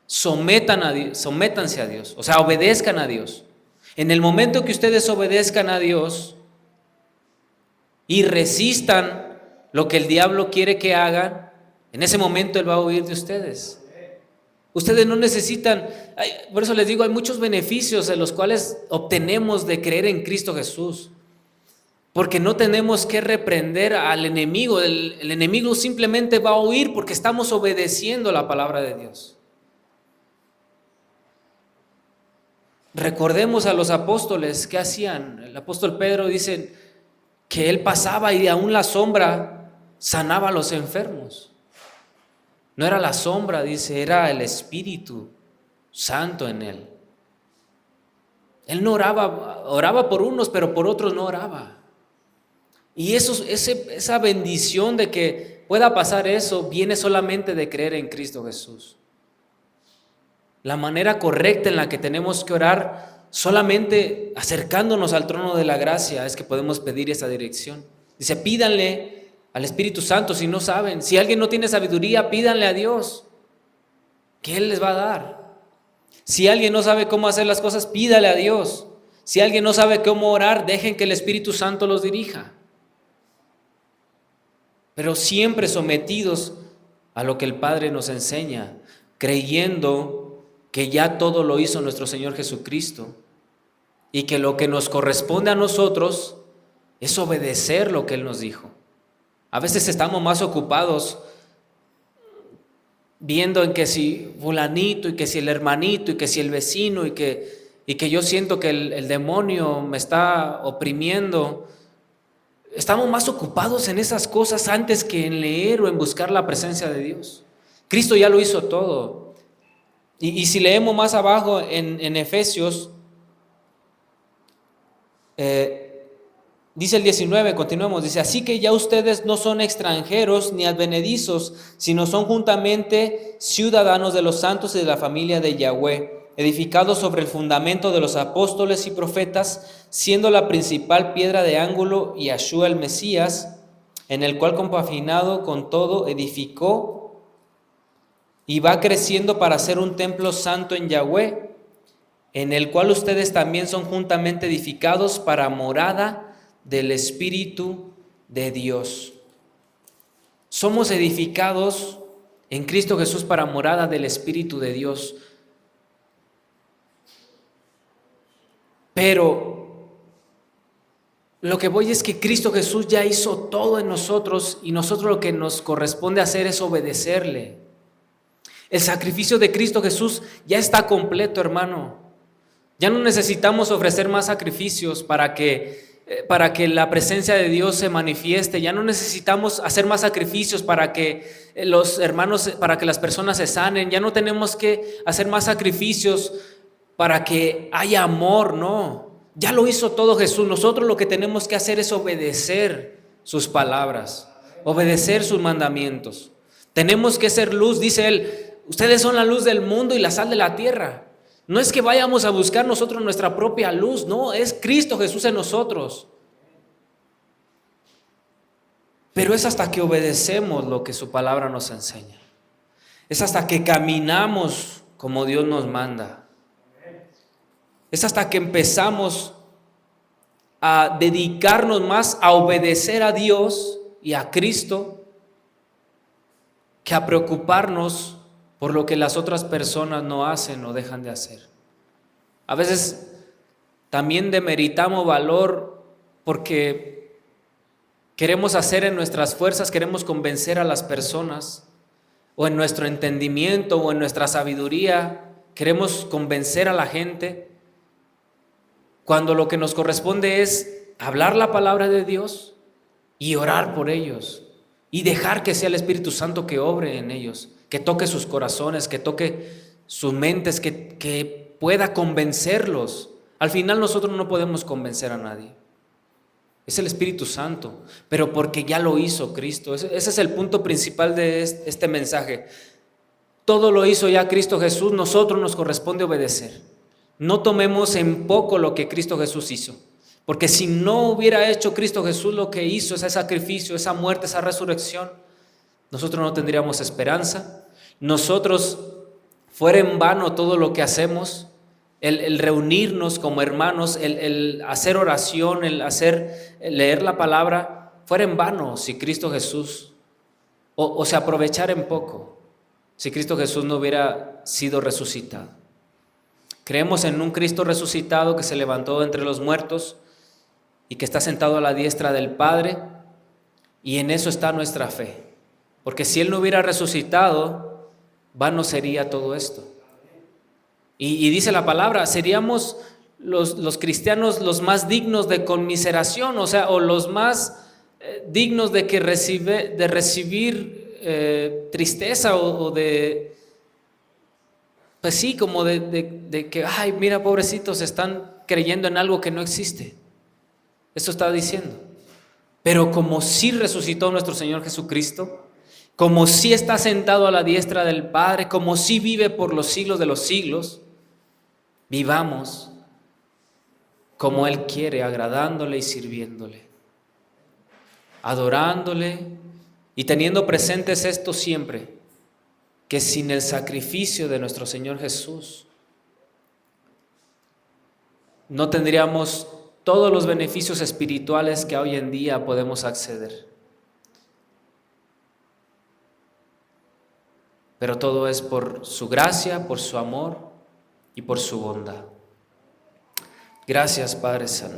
Speaker 1: Sométanse a Dios, o sea, obedezcan a Dios. En el momento que ustedes obedezcan a Dios y resistan lo que el diablo quiere que hagan, en ese momento Él va a huir de ustedes. Ustedes no necesitan, por eso les digo, hay muchos beneficios en los cuales obtenemos de creer en Cristo Jesús, porque no tenemos que reprender al enemigo. El enemigo simplemente va a huir porque estamos obedeciendo la palabra de Dios. Recordemos a los apóstoles, ¿qué hacían? El apóstol Pedro dice que él pasaba y aún la sombra sanaba a los enfermos. No era la sombra, dice, era el Espíritu Santo en él. Él no oraba por unos, pero por otros no oraba. Y esa bendición de que pueda pasar eso viene solamente de creer en Cristo Jesús. La manera correcta en la que tenemos que orar, solamente acercándonos al trono de la gracia, es que podemos pedir esa dirección. Dice: pídanle al Espíritu Santo si no saben. Si alguien no tiene sabiduría, pídanle a Dios, que Él les va a dar. Si alguien no sabe cómo hacer las cosas, pídale a Dios. Si alguien no sabe cómo orar, dejen que el Espíritu Santo los dirija. Pero siempre sometidos a lo que el Padre nos enseña, creyendo que ya todo lo hizo nuestro Señor Jesucristo y que lo que nos corresponde a nosotros es obedecer lo que Él nos dijo. A veces estamos más ocupados viendo en que si fulanito y que si el hermanito y que si el vecino y que yo siento que el demonio me está oprimiendo. Estamos más ocupados en esas cosas antes que en leer o en buscar la presencia de Dios. Cristo ya lo hizo todo. Y si leemos más abajo en Efesios, Dice el 19, continuemos, dice, así que ya ustedes no son extranjeros ni advenedizos, sino son juntamente ciudadanos de los santos y de la familia de Yahweh, edificados sobre el fundamento de los apóstoles y profetas, siendo la principal piedra de ángulo Yahshua el Mesías, en el cual compaginado con todo edificó y va creciendo para ser un templo santo en Yahweh, en el cual ustedes también son juntamente edificados para morada del Espíritu de Dios. Somos edificados en Cristo Jesús para morada del Espíritu de Dios. Pero lo que voy es que Cristo Jesús ya hizo todo en nosotros y nosotros lo que nos corresponde hacer es obedecerle. El sacrificio de Cristo Jesús ya está completo, hermano. Ya no necesitamos ofrecer más sacrificios para que la presencia de Dios se manifieste. Ya no necesitamos hacer más sacrificios para que los hermanos, para que las personas se sanen. Ya no tenemos que hacer más sacrificios para que haya amor, no. Ya lo hizo todo Jesús. Nosotros lo que tenemos que hacer es obedecer sus palabras, obedecer sus mandamientos. Tenemos que ser luz, dice él. Ustedes son la luz del mundo y la sal de la tierra. No es que vayamos a buscar nosotros nuestra propia luz, no, es Cristo Jesús en nosotros. Pero es hasta que obedecemos lo que su palabra nos enseña. Es hasta que caminamos como Dios nos manda. Es hasta que empezamos a dedicarnos más a obedecer a Dios y a Cristo que a preocuparnos por lo que las otras personas no hacen o dejan de hacer. A veces también demeritamos valor porque queremos hacer en nuestras fuerzas, queremos convencer a las personas, o en nuestro entendimiento o en nuestra sabiduría, queremos convencer a la gente, cuando lo que nos corresponde es hablar la palabra de Dios y orar por ellos y dejar que sea el Espíritu Santo que obre en ellos, que toque sus corazones, que toque sus mentes, que pueda convencerlos. Al final nosotros no podemos convencer a nadie. Es el Espíritu Santo, pero porque ya lo hizo Cristo. Ese es el punto principal de este mensaje. Todo lo hizo ya Cristo Jesús, nosotros nos corresponde obedecer. No tomemos en poco lo que Cristo Jesús hizo, porque si no hubiera hecho Cristo Jesús lo que hizo, ese sacrificio, esa muerte, esa resurrección, nosotros no tendríamos esperanza. Nosotros fuera en vano todo lo que hacemos, el reunirnos como hermanos, el hacer oración, el leer la palabra, fuera en vano si Cristo Jesús, o se aprovechara en poco, si Cristo Jesús no hubiera sido resucitado. Creemos en un Cristo resucitado que se levantó entre los muertos y que está sentado a la diestra del Padre, y en eso está nuestra fe. Porque si Él no hubiera resucitado, vano sería todo esto. Y dice la palabra, seríamos los cristianos los más dignos de conmiseración, o los más dignos de recibir tristeza o de, pues sí, como de que, ay, mira, pobrecitos, están creyendo en algo que no existe. Eso está diciendo. Pero como sí resucitó nuestro Señor Jesucristo, como sí está sentado a la diestra del Padre, como sí vive por los siglos de los siglos, vivamos como Él quiere, agradándole y sirviéndole, adorándole y teniendo presentes esto siempre, que sin el sacrificio de nuestro Señor Jesús no tendríamos todos los beneficios espirituales que hoy en día podemos acceder. Pero todo es por su gracia, por su amor y por su bondad. Gracias, Padre Santo.